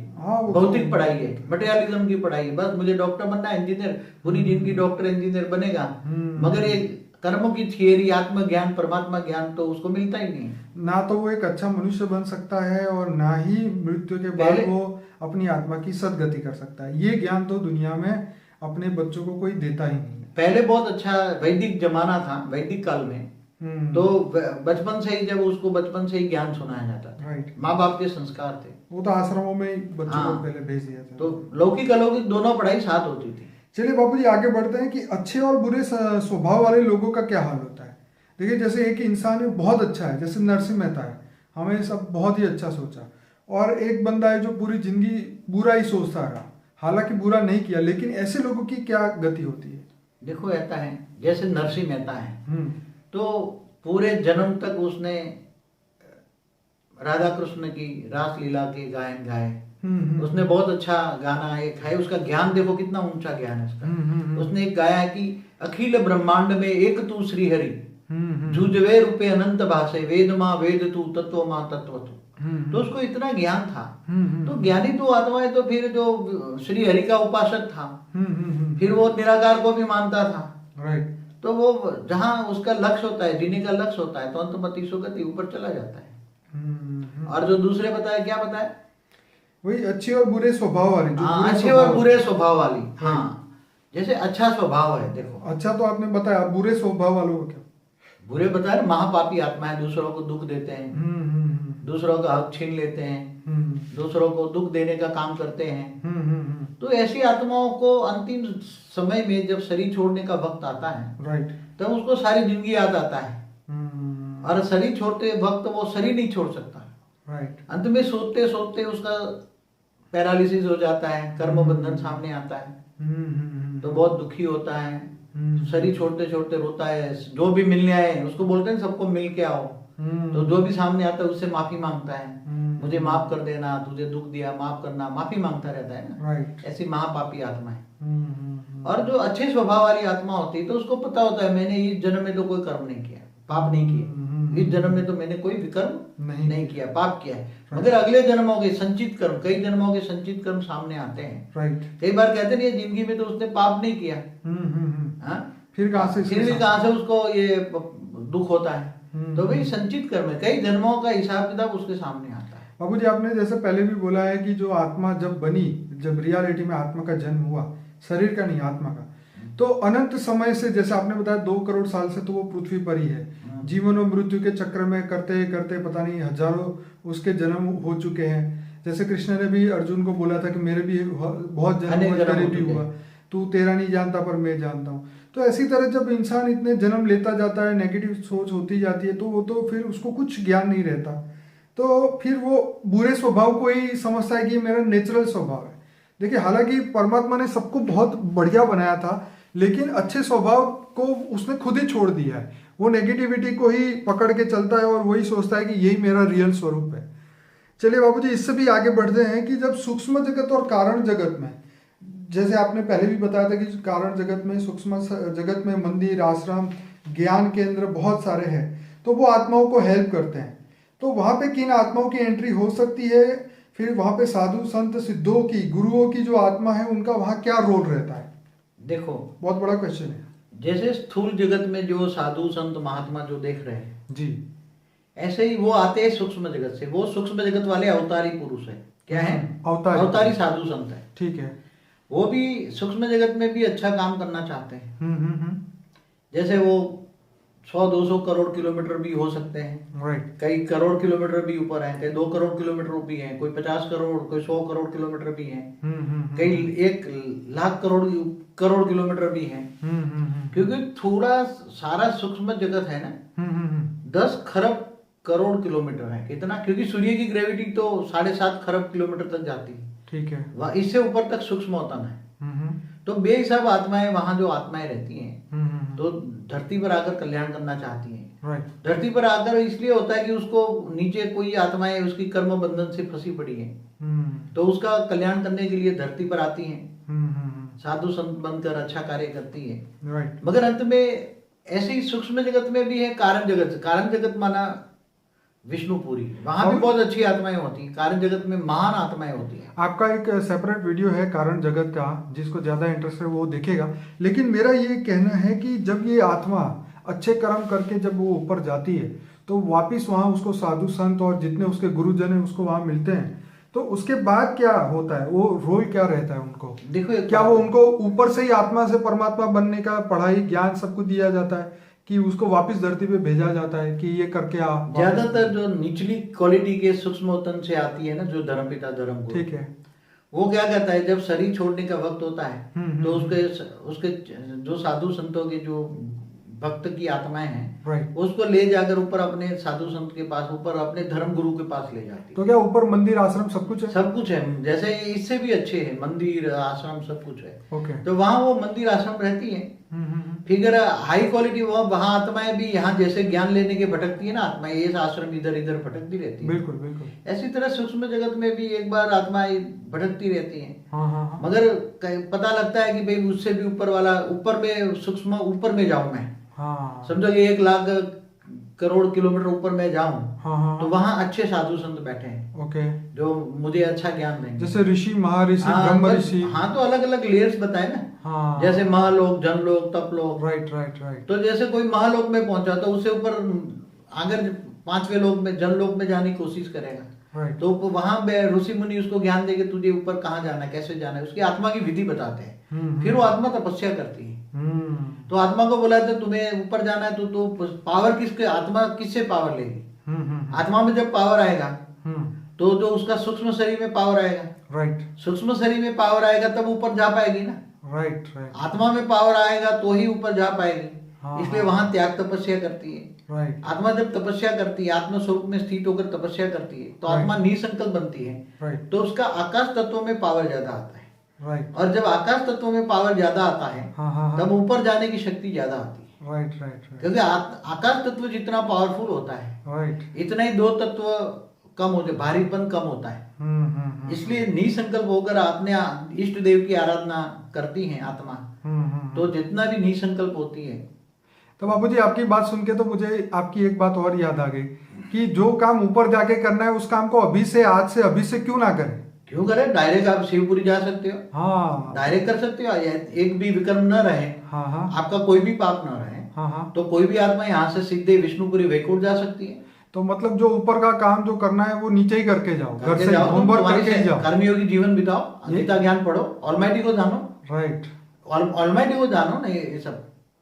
भौतिक पढ़ाई है, मटेरियलिज्म की पढ़ाई है, बस मुझे डॉक्टर बनना है, इंजीनियर, पूरी जिंदगी डॉक्टर इंजीनियर बनेगा, मगर एक कर्मों की थियरी, आत्मज्ञान, परमात्मा ज्ञान तो उसको मिलता ही नहीं। ना तो वो एक अच्छा मनुष्य बन सकता है और ना ही मृत्यु के बाद वो अपनी आत्मा की सदगति कर सकता है। ये ज्ञान तो दुनिया में अपने बच्चों को कोई देता ही नहीं। पहले बहुत अच्छा वैदिक जमाना था, वैदिक काल में तो बचपन से ही, जब उसको बचपन से ही ज्ञान सुनाया जाता था, राइट, माँ बाप के संस्कार थे, वो तो आश्रमों में ही बच्चों को पहले भेज दिया था, तो लौकिक अलौकिक दोनों पढ़ाई साथ होती थी। चलिए बाबूजी आगे बढ़ते हैं कि अच्छे और बुरे स्वभाव वाले लोगों का क्या हाल होता है। देखिए, जैसे एक इंसान है बहुत अच्छा है, जैसे नरसिंह मेहता है, हमें सब बहुत ही अच्छा सोचा, और एक बंदा है जो पूरी जिंदगी बुरा ही सोचता रहा, हालांकि बुरा नहीं किया, लेकिन ऐसे लोगों की क्या गति होती है? देखो, ऐसा है जैसे नरसिंह मेहता है, तो पूरे जन्म तक उसने राधा कृष्ण की रास लीला के गायन गाए, उसने बहुत अच्छा गाना एक है, उसका ज्ञान देखो कितना ऊंचा ज्ञान है उसका। उसने एक गाया है कि अखिल ब्रह्मांड में एक तू श्री हरि, जूझवे रूपे अनंत भाषे, वेद माँ वेद तू तत्व माँ तत्व तू। तो उसको इतना ज्ञान था। तो ज्ञानी तो आत्माएं तो फिर जो श्री हरि का उपासक था, फिर वो निराकार को भी मानता था। राइट। तो वो जहाँ उसका लक्ष्य होता है, जीने का लक्ष्य होता है, तो अंतमति सुगति ऊपर चला जाता है। और जो दूसरे बताए, क्या बताए, वही अच्छे और बुरे स्वभाव वाली, जो हाँ, बुरे अच्छे और बुरे स्वभाव वाली। हाँ, जैसे अच्छा स्वभाव है, देखो अच्छा तो आपने बताया, बुरे स्वभाव वालों को क्या? बुरे बताए, महापापी आत्मा है, दूसरों को दुख देते हैं, दूसरों का हक छीन लेते हैं, दूसरों को दुख देने का काम करते हैं। तो ऐसी आत्माओं को अंतिम समय में जब शरीर छोड़ने का वक्त आता है, राइट, तब उसको सारी जिंदगी याद आता है। और शरीर छोड़ते वक्त वो शरीर नहीं छोड़ सकता। राइट। अंत में सोते सोते उसका पैरालिसिस हो जाता है, कर्म बंधन सामने आता है, तो बहुत दुखी होता है, शरीर छोड़ते छोड़ते रोता है। जो भी मिलने आए उसको बोलते हैं सबको मिल के आओ, तो जो भी सामने आता है उससे माफी मांगता है, मुझे माफ कर देना, तुझे दुख दिया, माफ करना, माफी मांगता रहता है ना। राइट। ऐसी महापापी आत्मा है। और जो अच्छे स्वभाव वाली आत्मा होती है, तो उसको पता होता है मैंने इस जन्म में तो कोई कर्म नहीं किया, पाप नहीं किया, इस जन्म में तो मैंने कोई विकर्म नहीं किया, पाप किया है। मगर अगले जन्मों के संचित कर्म, कई जन्मों के संचित कर्म सामने आते हैं। राइट। कई बार कहते नहीं जिंदगी में तो उसने पाप नहीं किया, फिर कहाँ से उसको ये दुख होता है। तो भाई संचित कर्म है, कई जन्मों का हिसाब किताब उसके सामने आता है। बाबू जी, आपने जैसे पहले भी बोला है कि जो आत्मा जब बनी, जब रियलिटी में आत्मा का जन्म हुआ, शरीर का नहीं आत्मा का, तो अनंत समय से, जैसे आपने बताया 2 करोड़ साल से तो वो पृथ्वी पर ही है। जीवन और मृत्यु के चक्र में करते करते पता नहीं हजारों उसके जन्म हो चुके हैं। जैसे कृष्ण ने भी अर्जुन को बोला था कि मेरे भी बहुत जन्म मेरे भी हुआ, तू तेरा नहीं जानता पर मैं जानता हूँ। तो ऐसी तरह जब इंसान इतने जन्म लेता जाता है, नेगेटिव सोच होती जाती है, तो वो तो फिर उसको कुछ ज्ञान नहीं रहता, तो फिर वो बुरे स्वभाव को ही समझता है कि ये मेरा नेचुरल स्वभाव है। देखिए, हालांकि परमात्मा ने सबको बहुत बढ़िया बनाया था, लेकिन अच्छे स्वभाव को उसने खुद ही छोड़ दिया है। वो नेगेटिविटी को ही पकड़ के चलता है और वही सोचता है कि यही मेरा रियल स्वरूप है। चलिए बाबूजी, इससे भी आगे बढ़ते हैं कि जब सूक्ष्म जगत और कारण जगत में, जैसे आपने पहले भी बताया था कि कारण जगत में, सूक्ष्म जगत में मंदिर, आश्रम, ज्ञान केंद्र बहुत सारे हैं, तो वो आत्माओं को हेल्प करते हैं। तो वहाँ पे किन आत्माओं की एंट्री हो सकती है? फिर वहाँ पे साधु संत सिद्धों की, गुरुओं की जो आत्मा है, उनका वहाँ क्या रोल रहता है? देखो, बहुत बड़ा क्वेश्चन है। जैसे स्थूल जगत में जो साधु संत महात्मा जो देख रहे हैं जी, ऐसे ही वो आते हैं सूक्ष्म जगत से। वो सूक्ष्म जगत वाले अवतारी पुरुष है। क्या है? अवतारी साधु संत है। ठीक है। वो भी सूक्ष्म जगत में भी अच्छा काम करना चाहते हैं। जैसे वो 100-200 करोड़ किलोमीटर भी हो सकते हैं। राइट। कई करोड़ किलोमीटर भी ऊपर हैं, कई 2 करोड़ किलोमीटर भी हैं, कोई 50 करोड़, कोई 100 करोड़ किलोमीटर भी हैं, कई 1 लाख करोड़ किलोमीटर भी हैं। क्योंकि थोड़ा सारा सूक्ष्म जगत है ना, 10 खरब करोड़ किलोमीटर है। कितना? क्योंकि सूर्य की ग्रेविटी तो 7.5 खरब किलोमीटर तक जाती है। ठीक है। इससे ऊपर तक सूक्ष्म होता है। तो बेहिसाब आत्माएं, वहां जो आत्माएं रहती हैं, तो धरती पर आकर कल्याण करना चाहती हैं। धरती पर आकर इसलिए होता है कि उसको नीचे कोई आत्माएं उसकी कर्म बंधन से फंसी पड़ी है, तो उसका कल्याण करने के लिए धरती पर आती हैं, साधु संत बनकर अच्छा कार्य करती है। मगर अंत में ऐसे ही सूक्ष्म जगत में भी है कारण जगत। कारण जगत माना विष्णुपुरी, वहां भी बहुत अच्छी आत्माएं होती हैं। कारण जगत में महान आत्माएं होती हैं। आपका एक सेपरेट वीडियो है कारण जगत का, जिसको ज्यादा इंटरेस्ट है वो देखेगा। लेकिन मेरा ये कहना है कि जब ये आत्मा अच्छे कर्म करके जब वो ऊपर जाती है, तो वापिस वहाँ उसको साधु संत और जितने उसके गुरुजन है उसको वहाँ मिलते हैं, तो उसके बाद क्या होता है? वो रोल क्या रहता है उनको? देखो, क्या वो उनको ऊपर से ही आत्मा से परमात्मा बनने का पढ़ाई ज्ञान सब कुछ दिया जाता है, कि उसको वापस धरती पे भेजा जाता है कि ये करके आ? ज्यादातर जो निचली क्वालिटी के सूक्ष्म तन से आती है ना, जो धर्मपिता धर्म को, ठीक है, वो क्या कहता है, जब शरीर छोड़ने का वक्त होता है, तो उसके जो साधु संतों के जो भक्त की आत्माएं हैं, उसको ले जाकर ऊपर अपने साधु संत के पास, ऊपर अपने धर्म गुरु के पास ले जाती है। तो क्या ऊपर मंदिर आश्रम सब कुछ है? सब कुछ है। जैसे इससे भी अच्छे है, मंदिर आश्रम सब कुछ है। तो वहाँ वो मंदिर आश्रम रहती है। फिर हाई क्वालिटी वहाँ आत्माएं भी, यहाँ जैसे ज्ञान लेने के भटकती है ना आत्माएं, ये आश्रम इधर इधर भटकती रहती है। बिल्कुल बिल्कुल। ऐसी तरह सूक्ष्म जगत में भी एक बार आत्माएं भटकती रहती हैं। मगर पता लगता है कि भाई उससे भी ऊपर वाला, ऊपर में सूक्ष्म ऊपर में जाऊं मैं। समझो कि 1 लाख करोड़ किलोमीटर ऊपर मैं जाऊं, हाँ, तो वहां अच्छे साधु संत बैठे हैं ओके, जो मुझे अच्छा ज्ञान देंगे। जैसे ऋषि, महर्षि, हाँ, ब्रह्म ऋषि। हाँ, तो अलग अलग लेयर्स बताए ना। हाँ, जैसे Mahalok, Janalok, Taplok. Right right right. तो जैसे कोई महालोक में पहुंचा तो उससे ऊपर अगर 5वें लोक में, जनलोक में जाने की कोशिश करेगा, राइट, तो वहां पे ऋषि मुनि उसको ज्ञान देके तुझे ऊपर कहाँ जाना है, कैसे जाना है, उसकी आत्मा की विधि बताते हैं। फिर वो आत्मा तपस्या करती है। तो आत्मा को बोला था तुम्हें ऊपर जाना है, तो तू पावर किसके, आत्मा किससे पावर लेगी? आत्मा में जब पावर आएगा तो जो उसका सूक्ष्म शरीर में पावर आएगा, राइट, सूक्ष्म शरीर में पावर आएगा तब ऊपर जा पाएगी ना। राइट राइट, आत्मा में पावर आएगा तो ही ऊपर जा पाएगी। हाँ, इसलिए वहां त्याग तपस्या करती है। राइट, आत्मा जब तपस्या करती है, आत्म स्वरूप में स्थित होकर तपस्या करती है, तो आत्मा निसंकल्प बनती है। राइट, तो उसका आकाश तत्व में पावर ज्यादा आता है। राइट, और जब आकाश तत्व में पावर ज्यादा आता है, हाँ, हाँ, तब ऊपर जाने की शक्ति ज्यादा आती है। राइट राइट राइट, क्योंकि आकाश तत्व जितना पावरफुल होता है, राइट, इतना ही दो तत्व कम होते, भारीपन कम होता है। इसलिए निसंकल्प होकर अपने इष्ट देव की आराधना करती है आत्मा, तो जितना भी निसंकल्प होती है। तो बाबू जी आपकी बात सुन के तो मुझे आपकी एक बात और याद आ गई कि जो काम ऊपर जाके करना है उस काम को अभी से, आज से, अभी से क्यों ना करें? क्यों करें? डायरेक्ट आप शिवपुरी जा सकते हो। हाँ, डायरेक्ट कर सकते हो। एक भी विकर्म न रहे, हाँ, हाँ, आपका कोई भी पाप न रहे, हाँ, हाँ, तो कोई भी आत्मा यहाँ से सीधे विष्णुपुरी वैकुंठ जा सकती है। तो मतलब जो ऊपर का काम जो करना है वो नीचे ही करके जाओ, घर से होमवर्क करके ही जाओ, कर्मयोगी जीवन बिताओ, गीता ज्ञान पढ़ो, ऑलमाइटी को जानो। राइट, ऑलमाइटी को जानो ना।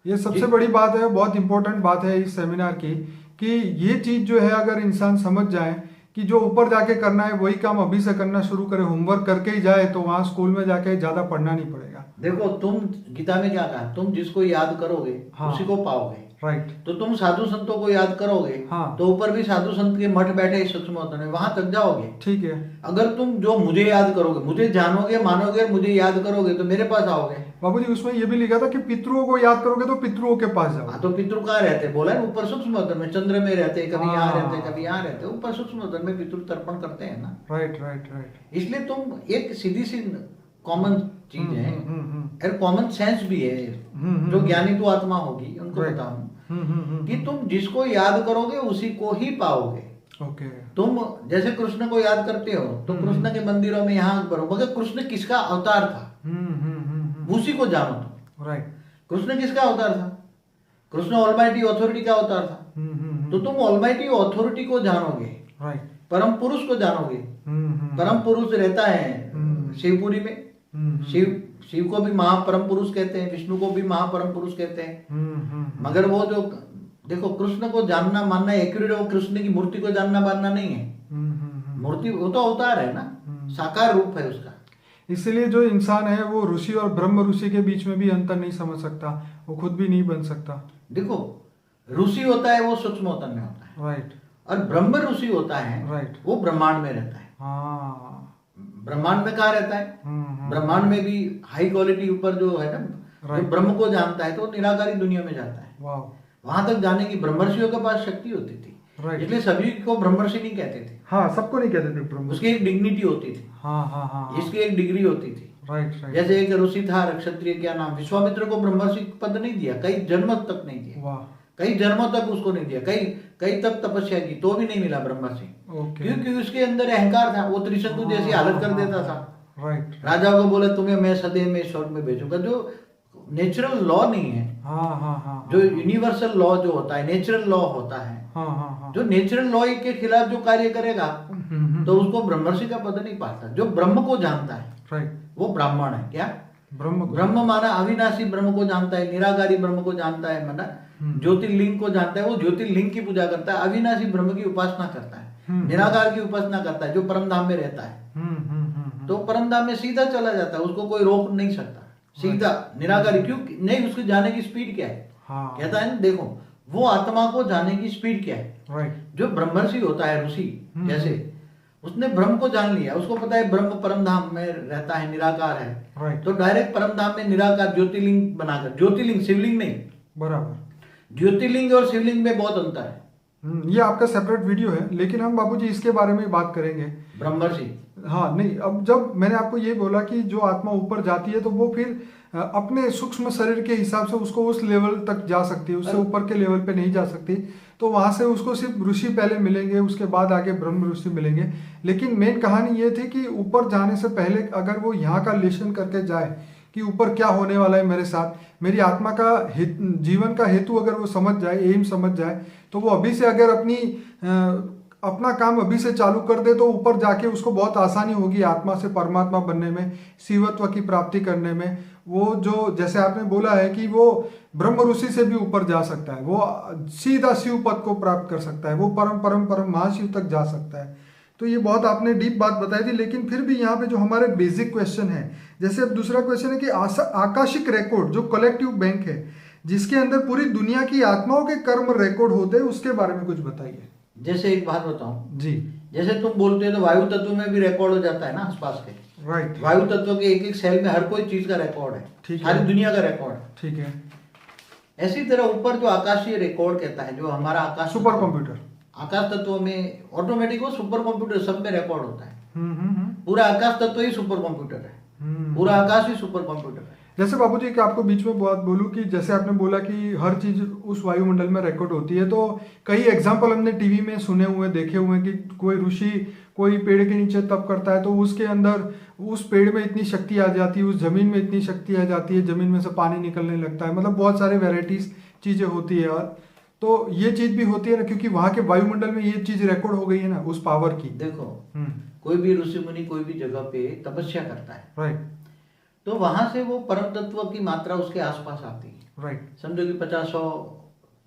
ये सबसे बड़ी बात है, बहुत इंपॉर्टेंट बात है इस सेमिनार की, कि ये चीज जो है अगर इंसान समझ जाए कि जो ऊपर जाके करना है वही काम अभी से करना शुरू करे, होमवर्क करके ही जाए, तो वहां स्कूल में जाके ज्यादा पढ़ना नहीं पड़ेगा। देखो, तुम गीता में क्या कहा, तुम जिसको याद करोगे, हाँ, उसी को पाओगे। राइट, तो तुम साधु संतों को याद करोगे, हाँ, तो ऊपर भी साधु संत के मठ बैठे सूक्ष्म होते हैं, वहां तक जाओगे। ठीक है। अगर तुम जो मुझे याद करोगे, मुझे जानोगे, मानोगे, मुझे याद करोगे, तो मेरे पास आओगे। बाबूजी उसमें ये भी लिखा था कि पितरों को याद करोगे तो पितरों के पास जाओ। तो पितृ कहाँ रहते? बोला है ऊपर सूक्ष्म होतन में, चंद्र में रहते, कभी यहाँ रहते, कभी यहाँ रहते, ऊपर सूक्ष्म होतन में पितृ तर्पण करते हैं ना। Right right right. इसलिए तुम एक सीधी सी कॉमन चीज है, और कॉमन सेंस भी है, जो ज्ञानी तो आत्मा होगी उनको बताऊं कि तुम जिसको याद करोगे उसी को ही पाओगे। ओके। तुम जैसे कृष्ण को याद करते हो तो कृष्ण के मंदिरों में यहाँ करो, मगर कृष्ण किसका अवतार था उसी को जानो तुम। राइट। कृष्ण किसका अवतार था? कृष्ण ऑलमाइटी ऑथोरिटी का अवतार था। तो तुम ऑलमाइटी ऑथोरिटी को जानोगे, राइट, परम पुरुष को जानोगे। परम पुरुष रहता है शिवपुरी में। शिव को भी महापरम पुरुष कहते हैं, विष्णु को भी महापरम पुरुष कहते हैं। मगर वो जो देखो, कृष्ण को जानना मानना एक्यूरेट, वो कृष्ण की मूर्ति को जानना मानना नहीं है। मूर्ति वो तो अवतार है ना, साकार रूप है उसका। इसलिए जो इंसान है वो ऋषि और ब्रह्म ऋषि के बीच में भी अंतर नहीं समझ सकता, वो खुद भी नहीं बन सकता। देखो, ऋषि होता है वो सूक्ष्म होतन में होता है, राइट, और ब्रह्म ऋषि होता है, राइट, वो ब्रह्मांड में रहता है। हाँ, ब्रह्मांड में कहाँ रहता है? ब्रह्मांड में भी हाई क्वालिटी ऊपर जो है ना, जो ब्रह्म को जानता है तो निराकारी दुनिया में जाता है। वाह। वहां तक जाने की ब्रह्मर्षियों के पास शक्ति होती थी, इसलिए सभी को ब्रह्मर्षि नहीं कहते थे। हाँ, सबको नहीं कहते थे ब्रह्म। उसकी एक डिग्निटी होती थी। हाँ हाँ हाँ, इसकी एक डिग्री होती थी। Right right. जैसे एक ऋषि था क्षत्रिय, क्या नाम, विश्वामित्र को ब्रह्मर्षि पद नहीं दिया, कई जन्म तक नहीं दिया। वाह। कई जन्मों तक उसको नहीं दिया, कई तक तपस्या की तो भी नहीं मिला ब्रह्मर्षि, क्योंकि उसके अंदर अहंकार था। वो त्रिशंकु जैसी हालत कर देता था। राइट। राजाओं को बोला तुम्हें मैं सदैव में स्वर्ग में भेजूंगा, जो नेचुरल लॉ नहीं है। हाँ हाँ हाँ, जो यूनिवर्सल लॉ जो होता है, नेचुरल लॉ होता है। हाँ हाँ हाँ, जो नेचुरल लॉ के खिलाफ जो कार्य करेगा तो उसको ब्रह्मर्षि का पद नहीं पाता। जो ब्रह्म को जानता है, राइट, वो ब्राह्मण है। क्या? ब्रह्म माना अविनाशी ब्रह्म को जानता है, निराकारी ब्रह्म को जानता है, माना ज्योतिर्लिंग को जानता है। वो ज्योतिर्लिंग की पूजा करता है, अविनाशी ब्रह्म की उपासना करता है, निराकार की उपासना करता है, जो परम धाम में रहता है। तो परम धाम में सीधा चला जाता है, उसको कोई रोक नहीं सकता, सीधा निराकारी। क्यों नहीं? उसके जाने की स्पीड क्या है? हाँ, कहता है ना, देखो वो आत्मा को जाने की स्पीड क्या है। राइट। जो ब्रह्मर्षि होता है, ऋषि जैसे, उसने ब्रह्म को जान लिया, उसको पता है ब्रह्म परम धाम में रहता है, निराकार है। राइट। तो डायरेक्ट परम धाम में निराकार ज्योतिर्लिंग बनाकर, ज्योतिर्लिंग शिवलिंग नहीं, बराबर, ज्योतिर्लिंग और शिवलिंग में बहुत अंतर है। ये आपका सेपरेट वीडियो है, लेकिन हम बाबूजी इसके बारे में बात करेंगे। ब्रह्मर्षि, हाँ नहीं, अब जब मैंने आपको ये बोला कि जो आत्मा ऊपर जाती है तो वो फिर अपने सूक्ष्म शरीर के हिसाब से उसको उस लेवल तक जा सकती है, उससे ऊपर के लेवल पे नहीं जा सकती। तो वहां से उसको सिर्फ ऋषि पहले मिलेंगे, उसके बाद आगे ब्रह्म ऋषि मिलेंगे। लेकिन मेन कहानी ये थी कि ऊपर जाने से पहले अगर वो यहाँ का लेशन करके जाए कि ऊपर क्या होने वाला है मेरे साथ, मेरी आत्मा का जीवन का हेतु अगर वो समझ जाए, एम समझ जाए, तो वो अभी से अगर अपना काम अभी से चालू कर दे तो ऊपर जाके उसको बहुत आसानी होगी आत्मा से परमात्मा बनने में, शिवत्व की प्राप्ति करने में। वो जो जैसे आपने बोला है कि वो ब्रह्म ऋषि से भी ऊपर जा सकता है, वो सीधा शिव पद को प्राप्त कर सकता है, वो परम परम परम महाशिव तक जा सकता है। तो ये बहुत आपने डीप बात बताई थी। लेकिन फिर भी यहाँ पे जो हमारे बेसिक क्वेश्चन है, जैसे अब दूसरा क्वेश्चन है कि आकाशिक रिकॉर्ड जो कलेक्टिव बैंक है जिसके अंदर पूरी दुनिया की आत्माओं के कर्म रिकॉर्ड होते हैं, उसके बारे में कुछ बताइए। जैसे एक बात बताऊं जी, जैसे तुम बोलते हो तो वायु तत्व में भी रिकॉर्ड हो जाता है ना आसपास के। राइट। वायु तत्व के एक एक सेल में हर कोई चीज का रिकॉर्ड है, ठीक है। सारी दुनिया का रिकॉर्ड है। ठीक है। ऐसी तरह ऊपर जो आकाशीय रिकॉर्ड कहता है, जो हमारा आकाश सुपर कंप्यूटर, आकाश तत्व में ऑटोमेटिक वो सुपर कंप्यूटर सब में रिकॉर्ड होता है। पूरा आकाश तत्व ही सुपर कंप्यूटर है, पूरा आकाश ही सुपर कंप्यूटर है। जैसे बाबूजी कि आपको बीच में बात बोलूं कि जैसे आपने बोला कि हर चीज उस वायुमंडल में रिकॉर्ड होती है, तो कई एग्जाम्पल हमने टीवी में सुने हुए देखे हुए कि कोई ऋषि कोई पेड़ के नीचे तप करता है तो उसके अंदर उस पेड़ में इतनी शक्ति आ जाती है, उस जमीन में इतनी शक्ति आ जाती है, जमीन में से पानी निकलने लगता है। मतलब बहुत सारे वेराइटीज चीजें होती है यार। तो ये चीज भी होती है ना, क्योंकि वहां के वायुमंडल में ये चीज रिकॉर्ड हो गई है ना उस पावर की। देखो कोई भी ऋषि मुनि कोई भी जगह पे तपस्या करता है, राइट, तो वहां से वो परम तत्व की मात्रा उसके आसपास आती है। राइट। समझो कि 50-100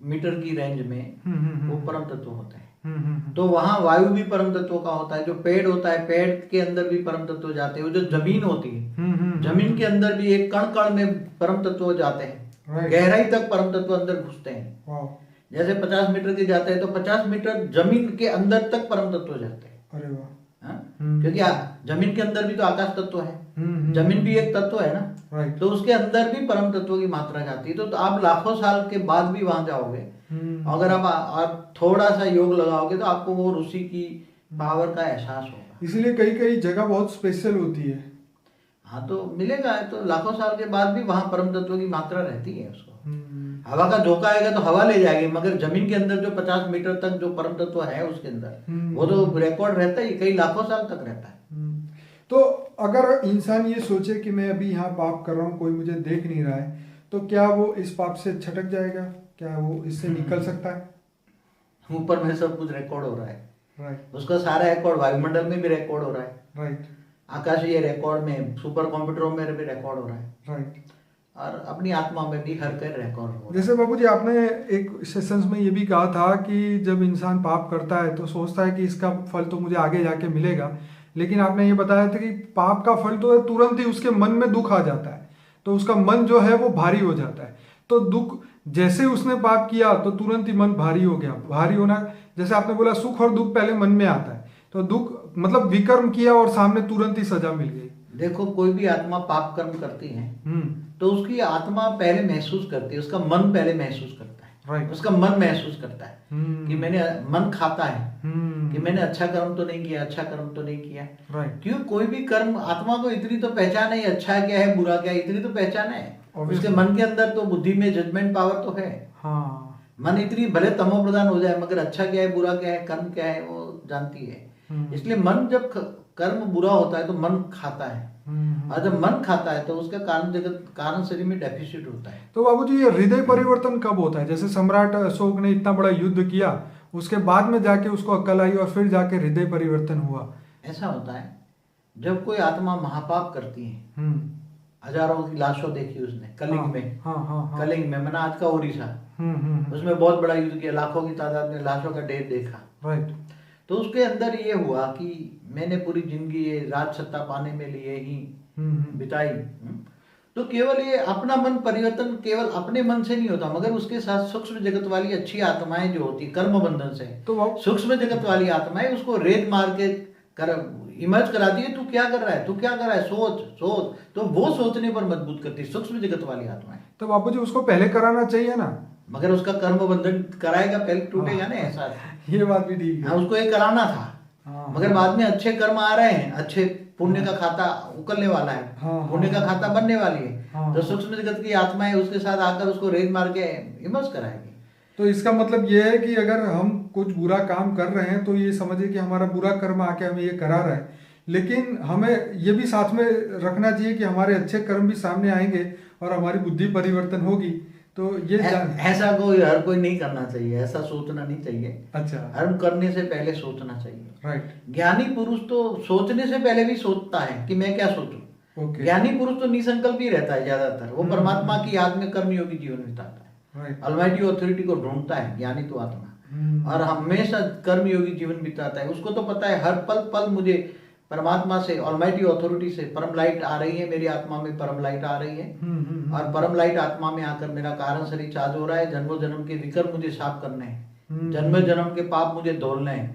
मीटर की रेंज में वो परम तत्व होते हैं। तो वहां वायु भी परम तत्व का होता है, जो पेड़ होता है पेड़ के अंदर भी परम तत्व जाते हैं, वो जो जमीन होती है जमीन के अंदर भी एक कण कण में परम तत्व जाते हैं, गहराई तक परम तत्व अंदर घुसते हैं। जैसे 50 मीटर के जाते हैं तो 50 मीटर जमीन के अंदर तक परम तत्व जाते हैं। अरे वाह। क्योंकि जमीन के अंदर भी तो आकाश तत्व है, जमीन भी एक तत्व है ना, तो उसके अंदर भी परम तत्व की मात्रा जाती है। तो आप लाखों साल के बाद भी वहां जाओगे, अगर आप थोड़ा सा योग लगाओगे तो आपको वो ऋषि की पावर का एहसास होगा। इसलिए कई कई जगह बहुत स्पेशल होती है। हाँ, तो मिलेगा, तो लाखों साल के बाद भी वहां परम तत्व की मात्रा रहती है। उसको हवा का झोंका आएगा तो हवा ले जाएगी, मगर जमीन के अंदर जो 50 मीटर तक जो परम तत्व है उसके अंदर वो तो रिकॉर्ड रहता है, कई लाखों साल तक रहता है। तो अगर इंसान ये सोचे कि मैं अभी यहाँ पाप कर रहा हूँ, कोई मुझे देख नहीं रहा है, तो क्या वो इस पाप से छटक जाएगा? क्या वो इससे निकल सकता है? ऊपर में सब कुछ रिकॉर्ड हो रहा है, राइट। उसका सारा रिकॉर्ड वायुमंडल में भी रिकॉर्ड हो रहा है, राइट। आकाशीय रिकॉर्ड में, सुपर कंप्यूटरों में भी रिकॉर्ड हो रहा है, राइट। और अपनी आत्मा में भी हर कर रिकॉर्ड हो रहा है। जैसे बाबूजी आपने एक सेशंस में ये भी कहा था कि जब इंसान पाप करता है तो सोचता है कि इसका फल तो मुझे आगे जाके मिलेगा, लेकिन आपने ये बताया था कि पाप का फल तो है तुरंत ही उसके मन में दुख आ जाता है, तो उसका मन जो है वो भारी हो जाता है। तो दुख जैसे उसने पाप किया तो तुरंत ही मन भारी हो गया। भारी होना, जैसे आपने बोला सुख और दुख पहले मन में आता है, तो दुख मतलब विकर्म किया और सामने तुरंत ही सजा मिल गई। देखो कोई भी आत्मा पाप कर्म करती है तो उसकी आत्मा पहले महसूस करती है, उसका मन पहले महसूस करता है, राइट। उसका मन महसूस करता है कि मैंने, मन खाता है कि मैंने अच्छा कर्म तो नहीं किया, अच्छा कर्म तो नहीं किया, राइट। क्यों? कोई भी कर्म, आत्मा को इतनी तो पहचान है, अच्छा क्या है बुरा क्या है, इतनी तो पहचान है। उसके मन के अंदर तो बुद्धि में जजमेंट पावर तो है। हाँ। मन इतनी भले तमो प्रधान हो जाए, मगर अच्छा क्या है बुरा क्या है, कर्म क्या है वो जानती है। इसलिए मन जब कर्म बुरा होता है तो मन खाता है, और जब मन खाता है तो उसका कारण जगत, कारण शरीर में डेफिसिट होता है। तो बाबूजी ये हृदय परिवर्तन कब होता है? जैसे सम्राट अशोक ने इतना बड़ा युद्ध किया, उसके बाद में जाके उसको अक्ल आई और फिर जाके हृदय परिवर्तन हुआ। ऐसा होता है जब कोई आत्मा महापाप करती है, हजारों की लाशों देखी उसने कलिंग में, कलिंग में मैंने आज का उड़ीसा, उसमें बहुत बड़ा युद्ध किया, लाखों की तादाद में लाशों का ढेर देखा, राइट। तो उसके अंदर ये हुआ कि मैंने पूरी जिंदगी ये राज सत्ता पाने में लिए ही बिताई। तो केवल ये अपना मन परिवर्तन केवल अपने मन से नहीं होता, मगर उसके साथ सूक्ष्म जगत वाली अच्छी आत्माएं जो होती कर्म बंधन से, तो सूक्ष्म जगत वाली आत्माएं उसको रेत मार के इमर्ज कराती है, तू क्या कर रहा है, तू क्या कर रहा है, सोच सोच, तो वो सोचने पर मजबूत करती है सूक्ष्म जगत वाली आत्माएं। तो बापूजी उसको पहले कराना चाहिए ना, मगर उसका कर्म बंधन कराएगा पहले टूटेगा ना, ऐसा ये बात भी ठीक है। उसको ये कराना था, मगर बाद में अच्छे कर्म आ रहे हैं, अच्छे पुण्य का खाता उकलने वाला है, पुण्य का खाता बनने वाली है, तो सूक्ष्म जगत की आत्माएं उसके साथ आकर उसको रेत मार के इमर्ज कराएगी। तो इसका मतलब ये है कि अगर हम कुछ बुरा काम कर रहे हैं तो ये समझिए कि हमारा बुरा कर्म आके हमें ये करा रहा है, लेकिन हमें ये भी साथ में रखना चाहिए कि हमारे अच्छे कर्म भी सामने आएंगे और हमारी बुद्धि परिवर्तन होगी। तो ये ऐसा कोई हर कोई नहीं करना चाहिए, ऐसा सोचना नहीं चाहिए। अच्छा, कर्म करने से पहले सोचना चाहिए। राइट। ज्ञानी पुरुष तो सोचने से पहले भी सोचता है कि मैं क्या सोचूं। ओके। ज्ञानी पुरुष तो निसंकल्प ही रहता है ज्यादातर, वो परमात्मा की याद में कर्मयोगी जीवन बिताता है, ऑलमाइटी ऑथोरिटी को ढूंढता है ज्ञानी तो आत्मा, और हमेशा कर्मयोगी जीवन बिताता है। उसको तो पता है हर पल पल मुझे परमात्मा से, ऑलमाइटी ऑथोरिटी से परम लाइट आ रही है, मेरी आत्मा में परम लाइट आ रही है, और परम लाइट आत्मा में आकर मेरा कारण शरीर चार्ज हो रहा है। जन्मों जन्म के विकर्म मुझे साफ करने हैं, जन्म जन्म के पाप मुझे धोलने हैं,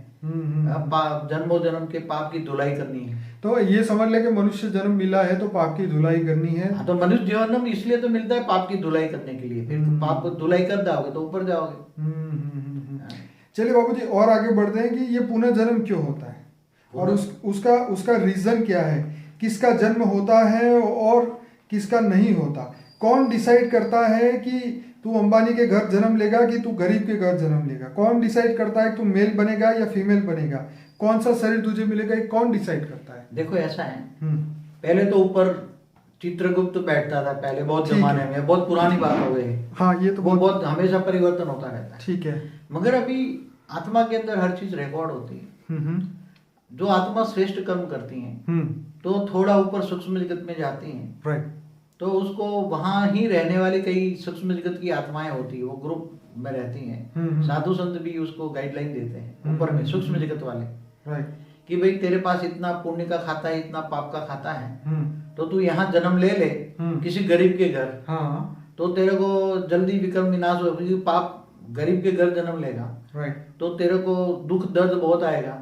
जन्मों जन्म के पाप की धुलाई करनी है। तो ये समझ ले कि मनुष्य जन्म मिला है तो पाप की धुलाई करनी है। हाँ, तो मनुष्य जन्म इसलिए तो मिलता है पाप की धुलाई करने के लिए, फिर पाप को धुलाई कर जाओगे तो ऊपर जाओगे। चलिए बाबू जी, और आगे बढ़ते हैं कि ये पुनर्जन्म क्यों होता है और उसका रीजन क्या है, किसका जन्म होता है और किसका नहीं होता, कौन डिसाइड करता है कि तू अंबानी के घर जन्म लेगा कि तू गरीब के घर जन्म लेगा, कौन डिसाइड करता है कि तू मेल बनेगा या फीमेल बनेगा, कौन सा शरीर तुझे मिलेगा, ये कौन डिसाइड करता है? देखो ऐसा है, पहले तो ऊपर चित्रगुप्त बैठता था, पहले बहुत जमाने में, बहुत पुरानी बात हो गई। हाँ, ये तो बहुत हमेशा परिवर्तन होता रहता है। ठीक है, मगर अभी आत्मा के अंदर हर चीज रिकॉर्ड होती है। जो आत्मा श्रेष्ठ कर्म करती हैं तो थोड़ा ऊपर सूक्ष्म जगत में जाती हैं, राइट। तो उसको वहां ही रहने वाली कई सूक्ष्म जगत की आत्माएं होती है, वो ग्रुप में रहती हैं। साधु संत भी उसको गाइडलाइन देते हैं ऊपर में सूक्ष्म जगत वाले, राइट, कि भाई तेरे पास इतना पुण्य का खाता है, इतना पाप का खाता है, तो तू यहाँ जन्म ले ले किसी गरीब के घर, तो तेरे को जल्दी विक्रम विनाश हो, क्योंकि पाप गरीब के घर जन्म लेगा, राइट, तो तेरे को दुख दर्द बहुत आएगा।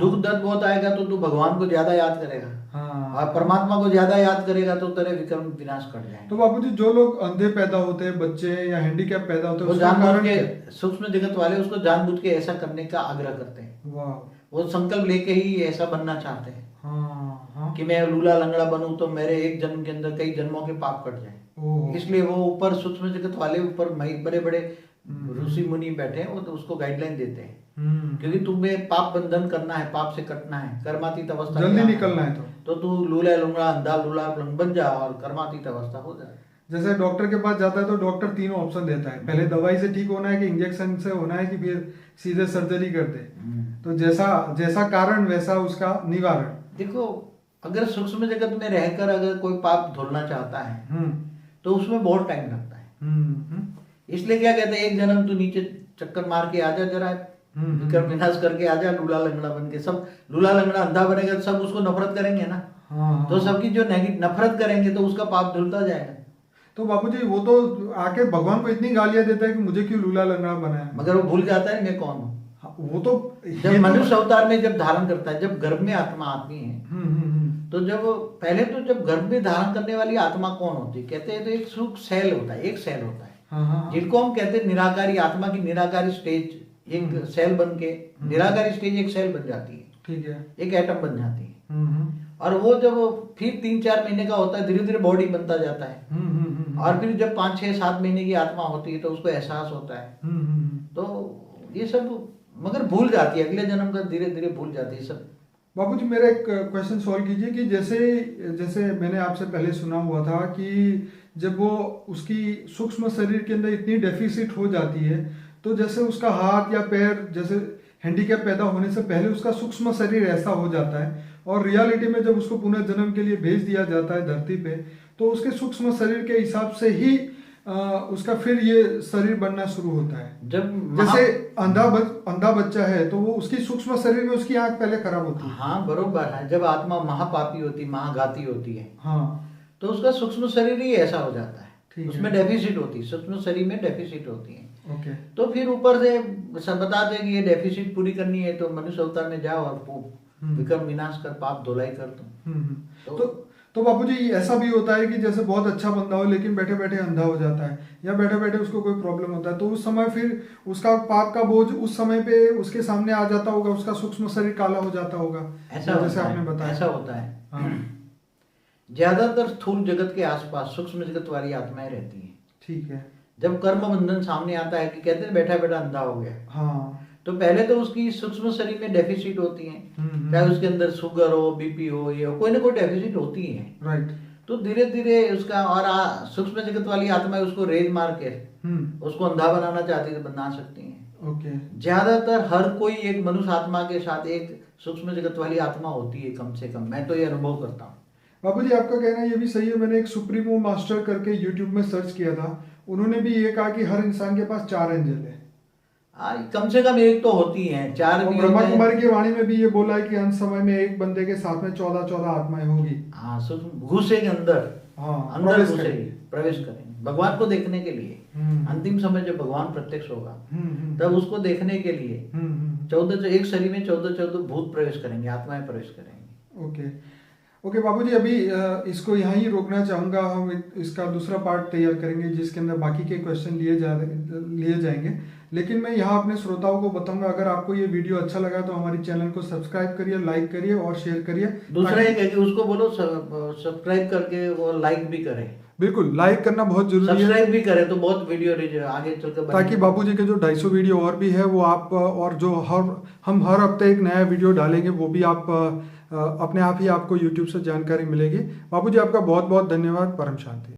दुख दर्द बहुत आएगा तो तू भगवान को ज्यादा याद करेगा, और परमात्मा को ज्यादा याद करेगा तो तेरे विक्रम विनाश कर जाएंगे। तो बाबूजी, जो लोग अंधे पैदा होते हैं, बच्चे या हैंडीकैप पैदा होते हैं, वो जानबूझ के सूक्ष्म जगत वाले उसको जानबूझ के ऐसा करने का आग्रह करते हैं। वाह। वो संकल्प लेके ही ऐसा बनना चाहते हैं कि मैं लूला लंगड़ा बनूं तो मेरे एक जन्म के अंदर कई जन्मों के पाप कट जाए। इसलिए वो ऊपर सूक्ष्म जगत वाले ऊपर बड़े बड़े ऋषि मुनि बैठे हैं, वो तो उसको गाइडलाइन देते हैं, क्योंकि तुम्हें पाप बंधन करना है, पाप से कटना है, कर्मातीत अवस्था जल्दी निकलना है, तो तू लूला लुंगड़ा अंधा लूला बन जा और कर्मातीत अवस्था हो जाए। जैसे डॉक्टर के पास जाता है तो डॉक्टर तीनों ऑप्शन देता है, पहले दवाई से ठीक होना है कि इंजेक्शन से होना है कि फिर सीधे सर्जरी कर दे। तो जैसा कारण वैसा उसका निवारण। देखो, अगर सूक्ष्म जगत में रहकर अगर कोई पाप धुलना चाहता है तो उसमें बहुत टाइम लगता है। इसलिए क्या कहते हैं, एक जन्म तू नीचे चक्कर मार के आजा, जरा विक्रम विनाश करके आजा, लूला लंगड़ा बन के। सब लूला लंगड़ा अंधा बनेगा तो सब उसको नफरत करेंगे ना, तो सबकी जो नफरत करेंगे तो उसका पाप धुलता जाएगा। तो बापूजी, वो तो आके भगवान को इतनी गालियां देता है कि मुझे क्यों लूला लंगड़ा बनाया, मगर वो भूल जाता है मैं कौन हूँ। वो तो जब मनुष्य अवतार में जब धारण करता है, जब गर्भ में आत्मा आती है, तो जब पहले तो जब गर्भ में धारण करने वाली आत्मा कौन होती है, कहते हैं तो एक सूक्ष्म सेल होता है, एक सेल होता है, जिनको हम कहते हैं निराकारी, आत्मा की निराकारी स्टेज, एक सेल बन के निराकारी स्टेज एक सेल बन जाती है, ठीक है, एक एटम बन जाती है। और वो जब फिर 3-4 महीने का होता है, धीरे धीरे बॉडी बनता जाता है, और फिर जब 5-6-7 महीने की आत्मा होती है तो उसको एहसास होता है। तो ये सब मगर भूल जाती है, अगले जन्म का धीरे धीरे भूल जाती है सब। बाबूजी, मेरा एक क्वेश्चन सॉल्व कीजिए कि जैसे मैंने आपसे पहले सुना हुआ था कि जब वो उसकी सूक्ष्म शरीर के अंदर इतनी डेफिसिट हो जाती है, तो जैसे उसका हाथ या पैर, जैसे हैंडीकैप पैदा होने से पहले उसका सूक्ष्म शरीर ऐसा हो जाता है, और रियलिटी में जब उसको पुनर्जन्म के लिए भेज दिया जाता है धरती पे, तो उसके सूक्ष्म शरीर के हिसाब से ही उसका फिर ये शरीर बनना शुरू होता है। जैसे अंधा बच्चा है तो वो उसकी सूक्ष्म शरीर में उसकी आंख पहले खराब होती है। हाँ, बरोबर है। जब आत्मा महापापी होती, महाघाती होती है, हाँ, तो उसका सूक्ष्म शरीर ही ऐसा हो जाता है, उसमें डेफिसिट होती है, सूक्ष्म शरीर में डेफिसिट होती है। ओके। तो फिर ऊपर से बता दे कि ये डेफिसिट पूरी करनी है तो मनुष्य अवतार में जाओ और विक्रम विनाश कर, पाप धुलाई कर दो। तो बापूजी, ऐसा भी होता है कि जैसे बहुत अच्छा बंदा हो लेकिन बैठे बैठे अंधा हो जाता है, या बैठे बैठे उसको कोई प्रॉब्लम होता है, तो उस समय फिर उसका पाप का बोझ उस समय पे उसके सामने आ जाता होगा, उसका सूक्ष्म शरीर काला हो जाता होगा, ऐसा जैसे आपने बताया। ऐसा होता है। ज्यादातर स्थूल जगत के आसपास सूक्ष्म जगत वाली आत्माएं रहती हैं। ठीक है। जब कर्म बंधन सामने आता है कि कहते हैं बैठा बैठा अंधा हो गया, हाँ तो पहले तो उसकी सूक्ष्म शरीर में डेफिसिट होती है, चाहे उसके अंदर शुगर हो, बीपी हो, ये हो, कोई ना कोई डेफिसिट होती है। राइट। तो धीरे धीरे उसका और सूक्ष्म जगत वाली आत्मा उसको रेज मार के उसको अंधा बनाना चाहती है, बना सकती है। ओके। ज्यादातर हर कोई एक मनुष्य आत्मा के साथ एक सूक्ष्म जगत वाली आत्मा होती है, कम से कम मैं तो ये अनुभव करता हूँ। बाबूजी आपका कहना ये भी सही है। मैंने एक सुप्रीमो मास्टर करके यूट्यूब में सर्च किया था, उन्होंने भी ये कहा कि हर इंसान के पास 4 एंजल है। कम से कम एक तो होती है, 4 भी ब्रह्मा कुमारी की वाणी में भी ये बोला है कि अंत समय में एक बंदे के साथ में 14 आत्माएं होगी। हाँ, सूक्ष्म घुसे के अंदर, हाँ अंदर घुसेगी, प्रवेश करेंगे भगवान को देखने के लिए। अंतिम समय जब भगवान प्रत्यक्ष होगा तब उसको देखने के लिए 14 एक शरीर में 14 भूत प्रवेश करेंगे, आत्माएं प्रवेश करेंगे। ओके बाबूजी, अभी इसको यहाँ ही रोकना चाहूँगा। हम इसका दूसरा पार्ट तैयार करेंगे जिसके अंदर बाकी के क्वेश्चन लिए जाएंगे। लेकिन मैं यहाँ अपने श्रोताओं को बताऊंगा, अगर आपको ये वीडियो अच्छा लगा तो हमारे चैनल को सब्सक्राइब करिए, लाइक करिए और शेयर करिए। दूसरा एक है कि उसको बोलो सब्सक्राइब करके वो लाइक भी करे। बिल्कुल, लाइक करना बहुत जरूरी है, सब्सक्राइब भी करे तो बहुत वीडियो आगे चलकर, ताकि बाबूजी के जो 250 वीडियो और भी है वो आप, और जो हम हर हफ्ते एक नया वीडियो डालेंगे वो भी आप अपने आप ही आपको यूट्यूब से जानकारी मिलेगी। बाबूजी आपका बहुत बहुत धन्यवाद। परम शांति।